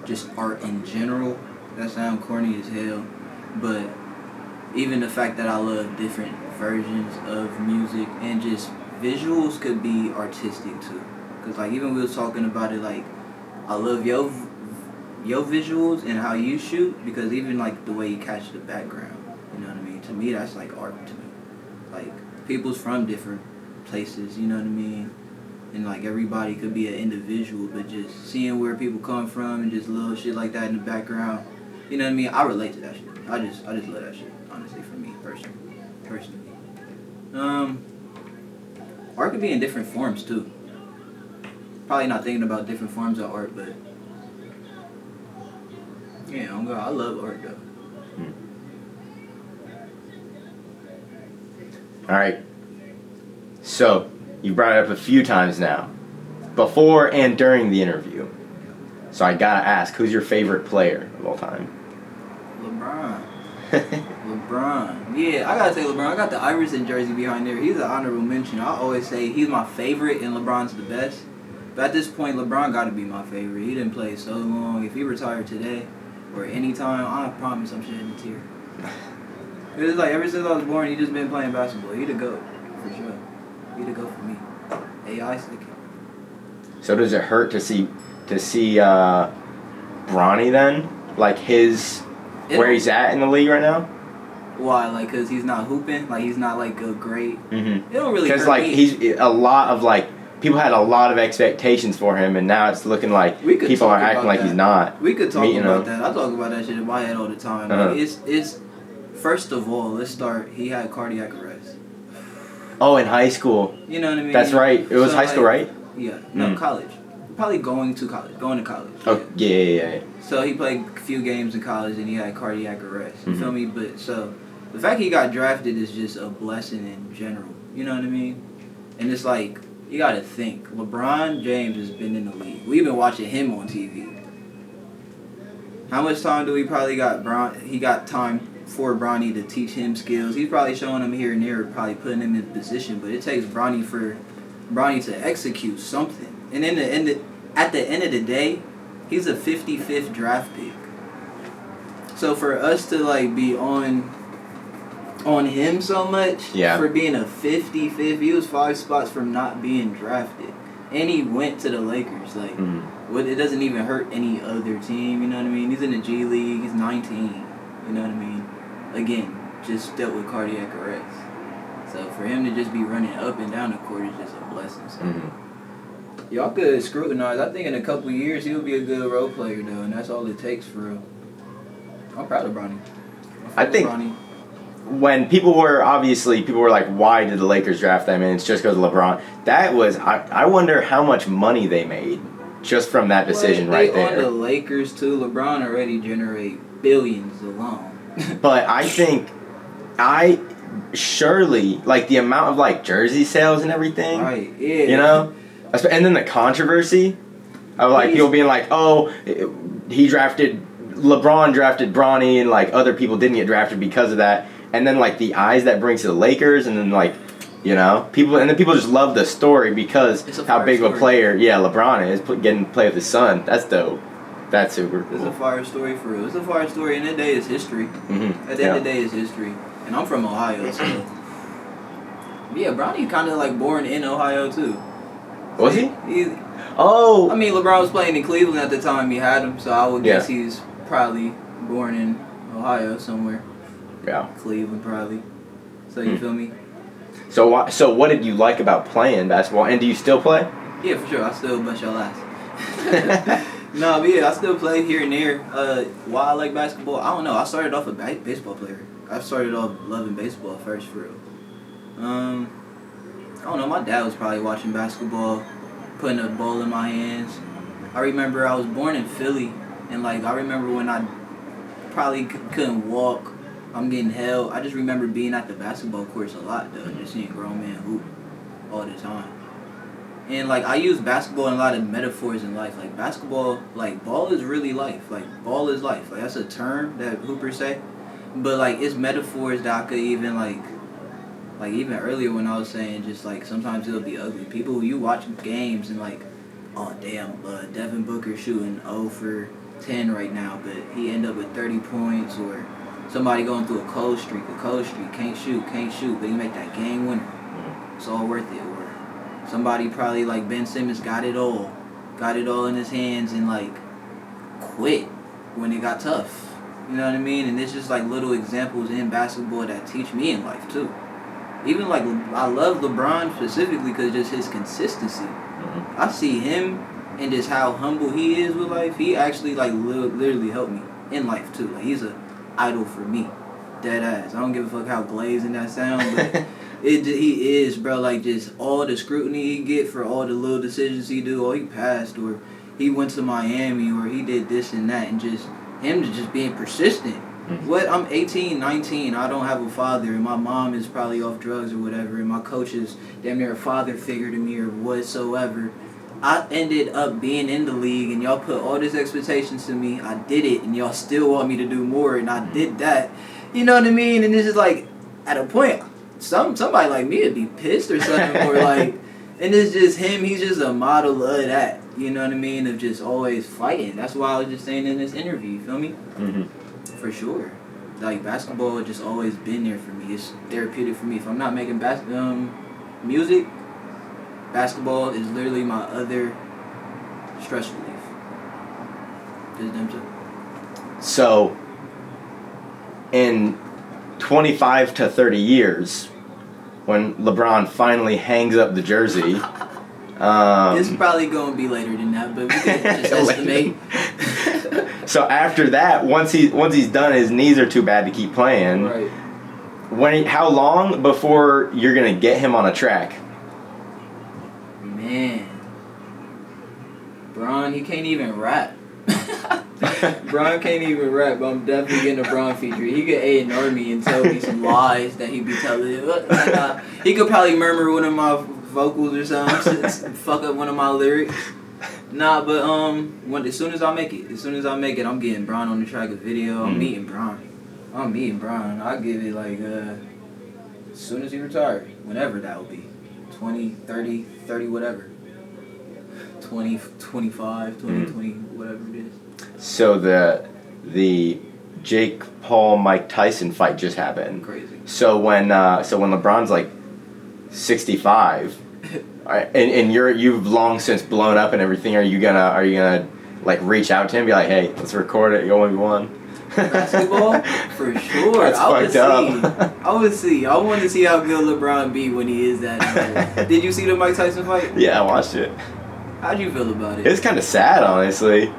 just art in general, that sound corny as hell, but even the fact that I love different versions of music and just visuals could be artistic too. Cause like, even we was talking about it, like, I love your visuals and how you shoot, because even like the way you catch the background, you know what I mean? To me, that's like art to me. Like, people's from different places, you know what I mean? And like, everybody could be an individual, but just seeing where people come from and just little shit like that in the background, you know what I mean? I relate to that shit. I just love that shit, honestly, for me personally. Art could be in different forms too. Probably not thinking about different forms of art, but yeah, I love art though. All right. So, you brought it up a few times now, before and during the interview. So I gotta ask, who's your favorite player of all time? LeBron. LeBron. Yeah, I gotta say LeBron. I got the Iverson jersey behind there. He's an honorable mention. I always say he's my favorite and LeBron's the best. But at this point, LeBron gotta be my favorite. He didn't play so long. If he retired today or anytime, I promise I'm shedding a tear. It's like, ever since I was born, he just been playing basketball. He the GOAT, for sure. He the GOAT for me. AI stick. So does it hurt to see Bronny then? Like where he's at in the league right now? Why? Like, cause he's not hooping? Like, he's not like a great... It don't really hurt because like me. he's a lot of like... People had a lot of expectations for him, and now it's looking like people are acting like he's not. We could talk about that. I talk about that shit in my head all the time. Like, it's first of all, let's start. He had cardiac arrest. Oh, in high school. You know what I mean? That's right. It was high school, right? Yeah. No, college. Probably going to college. Oh, yeah. So he played a few games in college, and he had cardiac arrest. You feel me? But so the fact he got drafted is just a blessing in general. You know what I mean? And it's like, you gotta think. LeBron James has been in the league. We've been watching him on TV. How much time do we probably got he got time for Bronny to teach him skills. He's probably showing him here and there, probably putting him in position, but it takes Bronny to execute something. And at the end of the day, he's a 55th draft pick. So for us to like be on him so much for being a 55th, he was 5 spots from not being drafted, and he went to the Lakers. Like, it doesn't even hurt any other team. You know what I mean? He's in the G League. He's 19. You know what I mean? Again, just dealt with cardiac arrest. So for him to just be running up and down the court is just a blessing. So y'all could scrutinize. I think in a couple of years he'll be a good role player though, and that's all it takes for real. I'm proud of Bronny. I think when people were like, why did the Lakers draft them? And it's just because of LeBron. That was, I wonder how much money they made just from that decision right there. On the Lakers too. LeBron already generate billions alone. But I think surely like the amount of like jersey sales and everything. Right. Yeah. You know, and then the controversy of like people being like, oh, LeBron drafted Bronny, and like other people didn't get drafted because of that, and then like the eyes that brings to the Lakers, and then like. You know, people just love the story because how big of a player, LeBron is getting to play with his son. That's dope. That's super cool. It's a fire story for real. It's a fire story, and at the end of the day, it's history. Mm-hmm. At the end of the day, it's history. And I'm from Ohio, so yeah, Bronny kind of like born in Ohio too. Was he? Oh. I mean, LeBron was playing in Cleveland at the time he had him, so I would guess he's probably born in Ohio somewhere. Yeah. Cleveland probably. So you feel me? So what did you like about playing basketball, and do you still play? Yeah, for sure. I still bust your ass. No, but yeah, I still play here and there. Why I like basketball, I don't know. I started off a baseball player. I started off loving baseball first, for real. I don't know. My dad was probably watching basketball, putting a ball in my hands. I remember I was born in Philly, and like I remember when I probably couldn't walk. I'm getting held. I just remember being at the basketball courts a lot, though, just seeing grown men hoop all the time. And, like, I use basketball in a lot of metaphors in life. Like, basketball, like, ball is really life. Like, ball is life. Like, that's a term that hoopers say. But, like, it's metaphors that I could even, like even earlier when I was saying just, like, sometimes it'll be ugly. People who you watch games and, like, oh, damn, Devin Booker shooting 0 for 10 right now, but he end up with 30 points, or somebody going through a cold streak, can't shoot, but he make that game winner. It's all worth it. Or somebody probably like Ben Simmons got it all in his hands and like quit when it got tough. You know what I mean? And it's just like little examples in basketball that teach me in life too. Even like I love LeBron specifically because just his consistency. I see him and just how humble he is with life. He actually like literally helped me in life too. Like he's a idol for me, dead ass. I don't give a fuck how glazing that sounds, but he is, bro. Like just all the scrutiny he get for all the little decisions he do, or he passed, or he went to Miami, or he did this and that, and just him just being persistent. What, I'm 18, 19, I don't have a father, and my mom is probably off drugs or whatever, and my coach is damn near a father figure to me or whatsoever. I ended up being in the league, and y'all put all these expectations to me. I did it, and y'all still want me to do more, and I did that. You know what I mean? And it's just like, at a point, somebody like me would be pissed or something, or like, and it's just him. He's just a model of that. You know what I mean? Of just always fighting. That's why I was just saying in this interview. You feel me? Mm-hmm. For sure. Like basketball has just always been there for me. It's therapeutic for me. If I'm not making music, basketball is literally my other stress relief. Just them two. So, in 25 to 30 years, when LeBron finally hangs up the jersey, it's probably going to be later than that, but we can just estimate. So after that, once he's done, his knees are too bad to keep playing. Right. How long before you're gonna get him on a track? Man, Bron, he can't even rap. Bron can't even rap, but I'm definitely getting a Bron feature. He could A&R me and tell me some lies that he be telling. He could probably murmur one of my vocals or something, fuck up one of my lyrics. Nah, but as soon as I make it, I'm getting Bron on the track, a video. I'm meeting Bron. I'll give it like as soon as he retires, whenever that will be. 20, 30, whatever. 20, 25, 20, 20, whatever it is. So the Jake Paul Mike Tyson fight just happened. Crazy. So when LeBron's like 65, and you've long since blown up and everything, are you gonna like reach out to him and be like, hey, let's record it, you 1v1? Basketball? For sure. That's fucked up. I would see. I want to see how good LeBron be when he is that. Did you see the Mike Tyson fight? Yeah, I watched it. How'd you feel about it? It's kind of sad, honestly.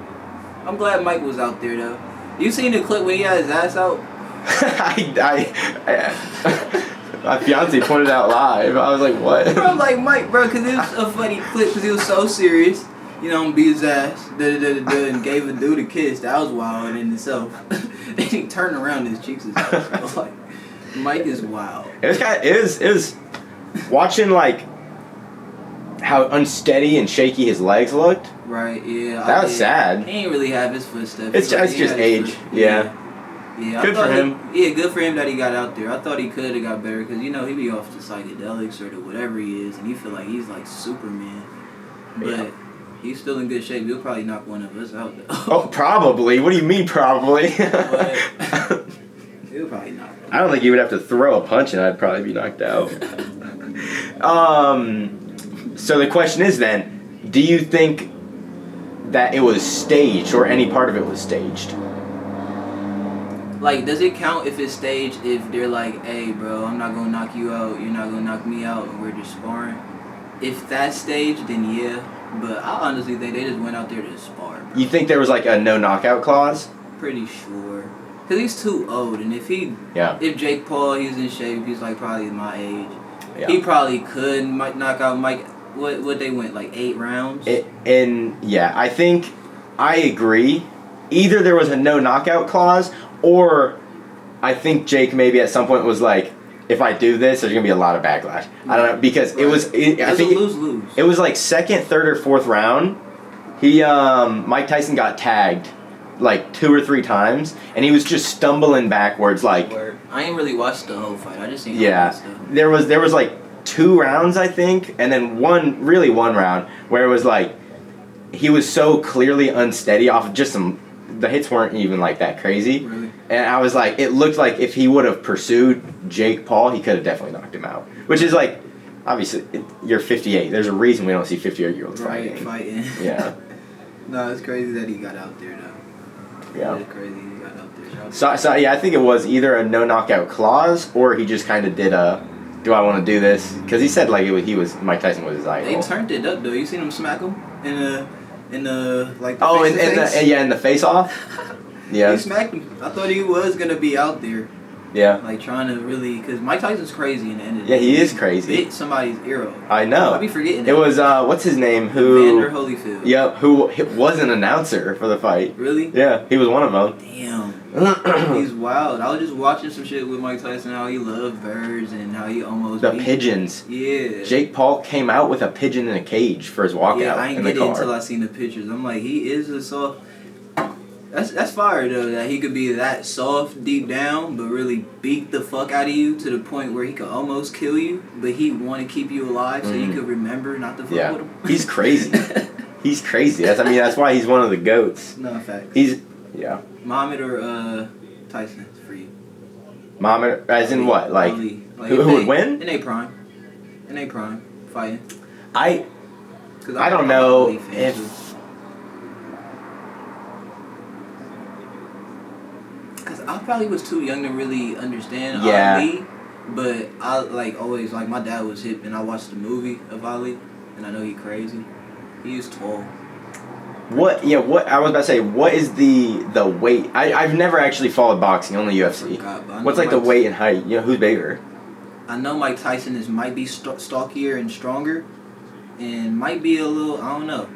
I'm glad Mike was out there, though. You seen the clip when he had his ass out? My fiance pointed out live. I was like, what? Bro, like Mike, bro, because it was a funny clip because he was so serious. you know, beat his ass, and gave a dude a kiss. That was wild in itself. And he turned around, his cheeks is out. So, like, Mike is wild. It was watching like how unsteady and shaky his legs looked. Right, yeah. That was sad. He ain't really have his footsteps. It's just age. Yeah. Yeah, good for him. Good for him that he got out there. I thought he could have got better because, you know, he be off the psychedelics or the whatever he is, and you feel like he's like Superman. But he's still in good shape. He'll probably knock one of us out, though. Oh, probably. What do you mean, probably? But he'll probably knock one. I don't think he would have to throw a punch and I'd probably be knocked out. So the question is then, do you think that it was staged or any part of it was staged? Like, does it count if it's staged if they're like, hey, bro, I'm not going to knock you out, you're not going to knock me out, and we're just sparring? If that's staged, then yeah. But I honestly think they just went out there to spar, bro. You think there was like a no knockout clause? Pretty sure. Because he's too old, and if Jake Paul, he's in shape, he's like probably my age, he probably could knock out Mike. What they went, like 8 rounds? I think I agree. Either there was a no knockout clause, or I think Jake maybe at some point was like, if I do this, there's gonna be a lot of backlash. I don't know, because I think lose-lose. It was like second, third, or fourth round. Mike Tyson got tagged like 2 or 3 times, and he was just stumbling backwards like. I ain't really watched the whole fight. I just seen stuff. There was like 2 rounds, I think, and then one round where it was like he was so clearly unsteady off of just the hits weren't even like that crazy. Really? And I was like, it looked like if he would have pursued Jake Paul, he could have definitely knocked him out. Which is like, obviously, you're 58. There's a reason we don't see 58-year-olds fighting. Yeah. No, it's crazy that he got out there, though. Yeah. It's crazy he got out there. So yeah, I think it was either a no knockout clause or he just kind of did a, do I want to do this? Because he said like Mike Tyson was his idol. They turned it up though. You seen him smack him in the like. The in the face off. Yeah. He smacked him. I thought he was gonna be out there. Yeah. Like trying to really, because Mike Tyson's crazy in the end of the day. Yeah, he is crazy. Bit somebody's ear off. I know. I be forgetting. It was what's his name? Who? Evander Holyfield. Yep. Who was an announcer for the fight? Really? Yeah, he was one of them. Damn. He's wild. I was just watching some shit with Mike Tyson, how he loved birds and how he almost the pigeons. Yeah. Jake Paul came out with a pigeon in a cage for his walkout. Yeah, I ain't in the get car. it until I seen the pictures. I'm like, he is a soft. That's fire though, that he could be that soft deep down, but really beat the fuck out of you to the point where he could almost kill you, but he want to keep you alive so you could remember not to fuck with him. He's crazy. He's crazy. That's why he's one of the GOATs. No, facts. Muhammad or Tyson for you? Muhammad, as in what? Like, who would win? In a prime fighting. I don't know if. I probably was too young to really understand Ali, but I always my dad was hip and I watched the movie of Ali and I know he crazy. He is tall. What I was about to say, what is the weight? I've never actually followed boxing, only UFC. What's like the weight and height? You know, who's bigger? I know Mike Tyson might be stockier and stronger and might be a little, I don't know.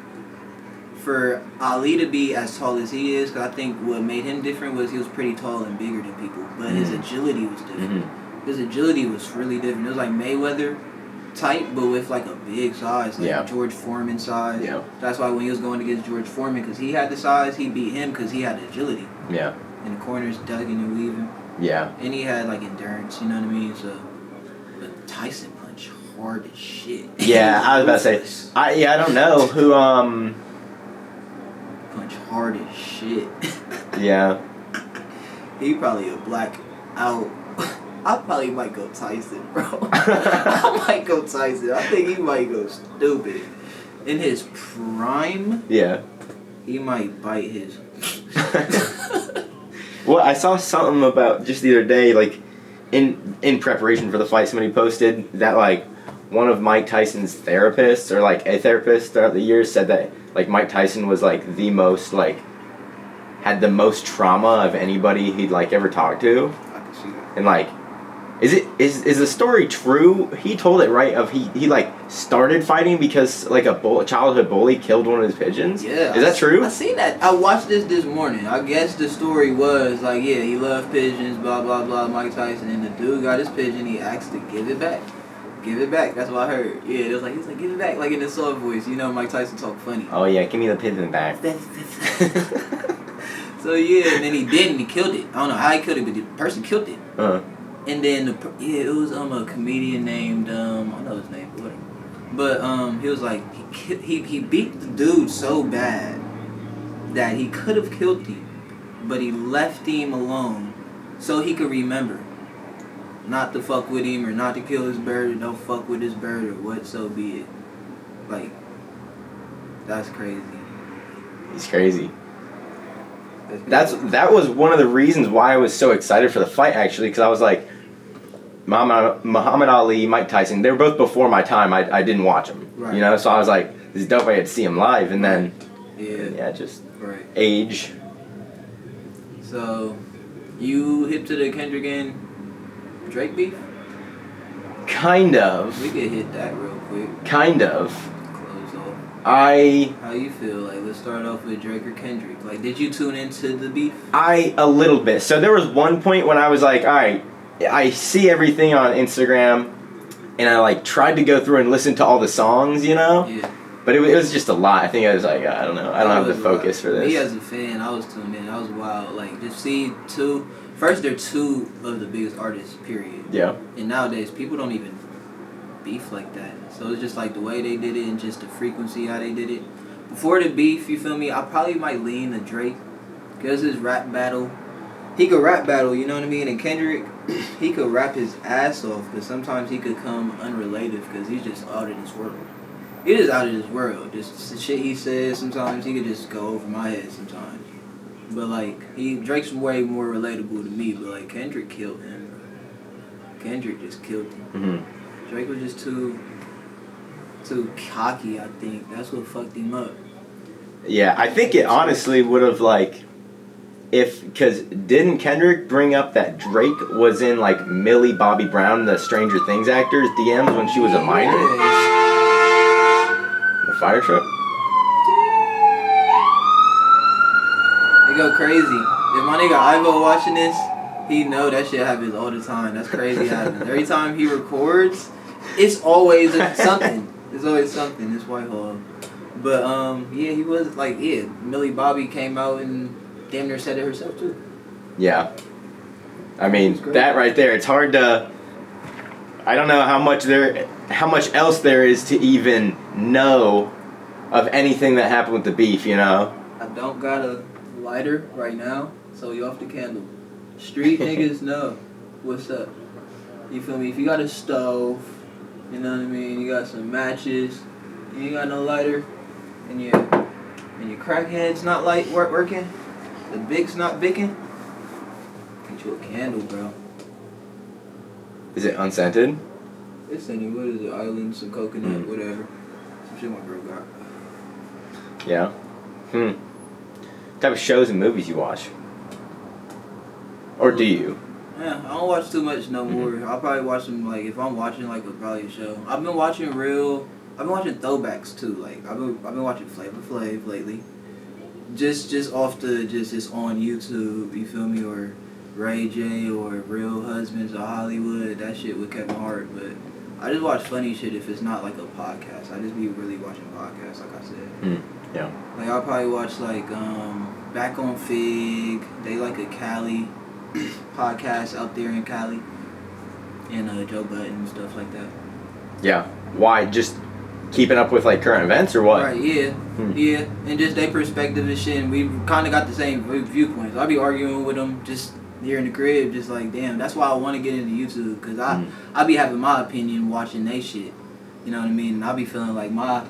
For Ali to be as tall as he is, because I think what made him different was he was pretty tall and bigger than people, but his agility was different. His agility was really different. It was like Mayweather type, but with like a big size, George Foreman size. Yeah. That's why when he was going against George Foreman, because he had the size, he beat him because he had agility. Yeah. And the corners ducking and weaving. Yeah. And he had like endurance, you know what I mean? So, but Tyson punched hard as shit. Yeah, I was about to say. I don't know who punch hard as shit. Yeah. He probably a black out. I probably might go Tyson, bro. I might go Tyson. I think he might go stupid. In his prime, yeah, he might bite his. Well, I saw something about just the other day, like in preparation for the fight, somebody posted that like one of Mike Tyson's therapists or like a therapist throughout the years said that like Mike Tyson was like the most like had the most trauma of anybody he'd like ever talked to. I can see that. And like Is the story true? He told it right. He like started fighting because like a childhood bully killed one of his pigeons. Yeah, is that true? I seen that. I watched this morning. I guess the story was like, yeah, he loved pigeons, blah blah blah. Mike Tyson, and the dude got his pigeon. He asked to give it back. Give it back. That's what I heard. Yeah, it was like he's like give it back, like in his soft voice. You know, Mike Tyson talk funny. Oh yeah, give me the pigeon back. So yeah, and then he didn't. He killed it. I don't know how he killed it, but the person killed it. And then it was a comedian named I know his name, whatever. But he was like he beat the dude so bad that he could have killed him, but he left him alone so he could remember not to fuck with him or not to kill his bird or don't fuck with his bird or what, so be it. Like, that's crazy. He's crazy. That was one of the reasons why I was so excited for the fight, actually, because I was like, Muhammad Ali, Mike Tyson, they were both before my time. I didn't watch them, right. You know, so I was like, this is dope. I get to see them live, and then just right. age. So, you hip to the Kendrick and Drake beef? Kind of. We could hit that real quick. Kind of. Close off. How you feel? Like, let's start off with Drake or Kendrick. Like, did you tune into the beef? A little bit. So there was one point when I was like, all right, I see everything on Instagram, and I like tried to go through and listen to all the songs, you know? Yeah. But it was just a lot. I think I was like, I don't know. I don't have the focus for this. Me as a fan, I was tuned in. I was wild. Like, just see first they're two of the biggest artists, period. Yeah. And nowadays, people don't even beef like that. So it's just like the way they did it and just the frequency how they did it. Before the beef, you feel me? I probably might lean to Drake because his rap battle, he could rap battle, you know what I mean? And Kendrick, he could rap his ass off because sometimes he could come unrelated because he's just out of this world. He is out of this world. Just the shit he says, sometimes he could just go over my head sometimes. But like, Drake's way more relatable to me, but like Kendrick killed him, bro. Kendrick just killed him. Mm-hmm. Drake was just too cocky, I think. That's what fucked him up. Yeah, I think it honestly would have like, because didn't Kendrick bring up that Drake was in like Millie Bobby Brown, the Stranger Things actor's DMs when she was a minor? The fire truck? They go crazy. If my nigga Ivo watching this, he know that shit happens all the time. That's crazy happens. Every time he records, it's always something. It's always something. It's Whitehall. But yeah, he was like, Millie Bobby came out and damn near said it herself too. Yeah. I mean, that right there, it's hard to, I don't know how much else there is to even know of anything that happened with the beef, you know? I don't got a lighter right now, so you off the candle. Street niggas know what's up. You feel me? If you got a stove, you know what I mean, you got some matches, you ain't got no lighter, and your crackhead's not working, the big's not bicking, get you a candle, bro. Is it unscented? It's scented. What is it? Island, some coconut, whatever. Some shit my girl got. Yeah. What type of shows and movies you watch? Or do you? Yeah, I don't watch too much no more. I'll probably watch them, like, if I'm watching, like, probably a show. I've been watching throwbacks, too. Like, I've been watching Flavor Flav lately. Just off just on YouTube, you feel me? Or Ray J or Real Husbands of Hollywood. That shit with Kevin Hart. But I just watch funny shit if it's not, like, a podcast. I just be really watching podcasts, like I said. Yeah. Like, I'll probably watch, like, Back on Fig. They, like, a Cali podcast out there in Cali, and Joe Budden and stuff like that. Yeah. Why? Just keeping up with like current events or what? Right. Yeah. Yeah. And just their perspective and shit. And we kind of got the same viewpoints. I'll be arguing with them just here in the crib, just like damn. That's why I want to get into YouTube because I be having my opinion watching they shit. You know what I mean? And I be feeling like my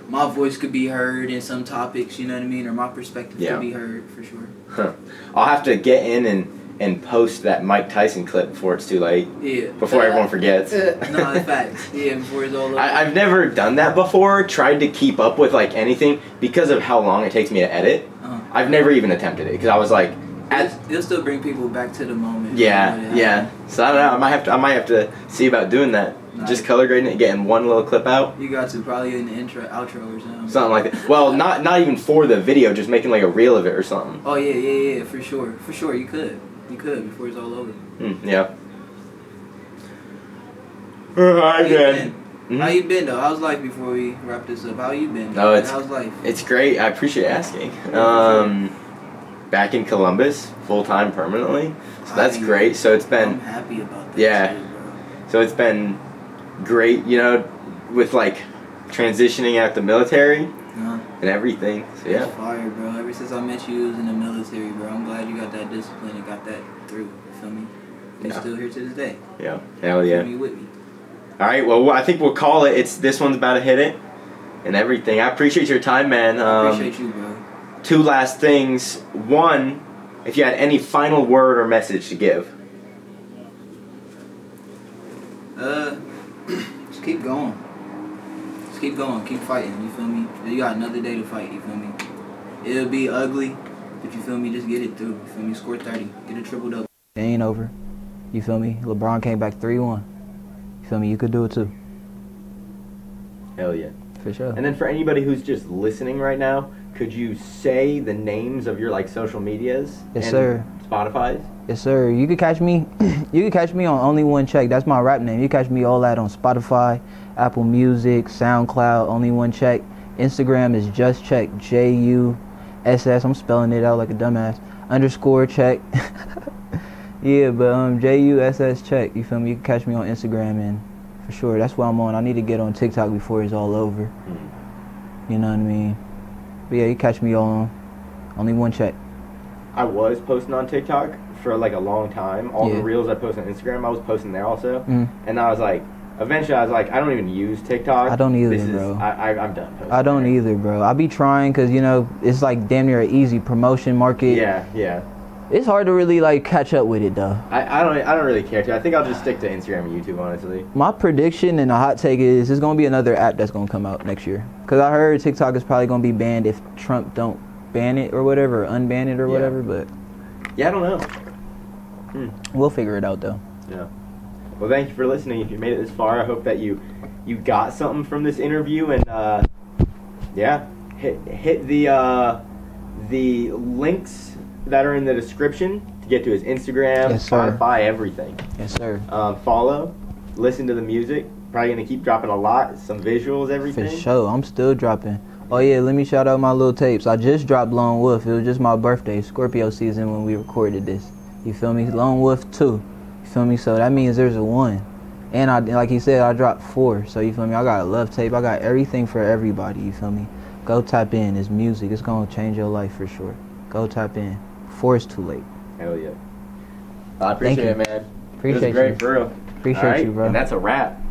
voice could be heard in some topics. You know what I mean? Or my perspective could be heard for sure. I'll have to get in and post that Mike Tyson clip before it's too late. Yeah. Before everyone forgets. No, in fact. Yeah, before it's all over. I've never done that before, tried to keep up with like anything because of how long it takes me to edit. I've never even attempted it because I was like, It'll still bring people back to the moment. Yeah. So I don't know. I might have to see about doing that. Nice. Just color grading it, getting one little clip out. You got to probably in the intro, outro or something. Something like that. Well, not even for the video, just making like a reel of it or something. Oh yeah, for sure. You could before it's all over. Yeah. Alright then. How you been though? How's life before we wrap this up? How you been? Oh, how's life? It's great. I appreciate asking. Back in Columbus, full time permanently. So that's great. So it's been. I'm happy about that. Yeah. Too, bro. So it's been great, with like transitioning out the military and everything. So yeah. That's fire, bro. Ever since I met you, was in the military, bro. I'm glad you got that discipline and got that through. You feel me? You're still here to this day. Yeah. Hell yeah. You with me. All right. Well, I think we'll call it. This one's about to hit it and everything. I appreciate your time, man. I appreciate you, bro. 2 last things. One, if you had any final word or message to give. Just keep going. Keep fighting, you feel me? You got another day to fight, you feel me? It'll be ugly, but you feel me? Just get it through, you feel me? Score 30, get a triple double. It ain't over. You feel me? LeBron came back 3-1. You feel me? You could do it too. Hell yeah. For sure. And then for anybody who's just listening right now, could you say the names of your social medias? Yes, and sir. Spotify's? Yes, sir. You could catch me. You could catch me on Only1Check. That's my rap name. You can catch me all that on Spotify, Apple Music, SoundCloud. Only1Check. Instagram is just check. JUSS. I'm spelling it out like a dumbass. _check. Yeah, but JUSS check. You feel me? You can catch me on Instagram, and for sure that's what I'm on. I need to get on TikTok before it's all over. You know what I mean? But yeah, you catch me on Only1Check. I was posting on TikTok for like a long time. All the reels I post on Instagram, I was posting there also. And I was like, eventually I was like, I don't even use TikTok. I don't either, bro. I'm done posting. I don't either, bro. I be trying because, it's like damn near an easy promotion market. Yeah. It's hard to really like catch up with it though. I don't really care to. I think I'll just stick to Instagram and YouTube, honestly. My prediction and a hot take is there's going to be another app that's going to come out next year. Because I heard TikTok is probably going to be banned if Trump don't ban it or whatever, or unban it or whatever, but... Yeah, I don't know. We'll figure it out, though. Yeah. Well, thank you for listening. If you made it this far, I hope that you got something from this interview. And, hit the links that are in the description to get to his Instagram, Spotify, everything. Yes, sir. Follow, listen to the music. Probably going to keep dropping a lot, some visuals, everything. For sure. I'm still dropping. Oh, yeah, let me shout out my little tapes. I just dropped Lone Wolf. It was just my birthday, Scorpio season, when we recorded this. You feel me? Lone Wolf 2. You feel me? So that means there's a 1. And like he said, I dropped 4. So you feel me? I got a love tape. I got everything for everybody. You feel me? Go tap in. It's music. It's going to change your life for sure. Go tap in. Before it's too late. Hell yeah. I appreciate it, man. Appreciate it was great, for real. Appreciate you, bro. And that's a wrap.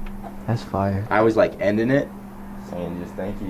That's fire. I was ending it, saying just thank you.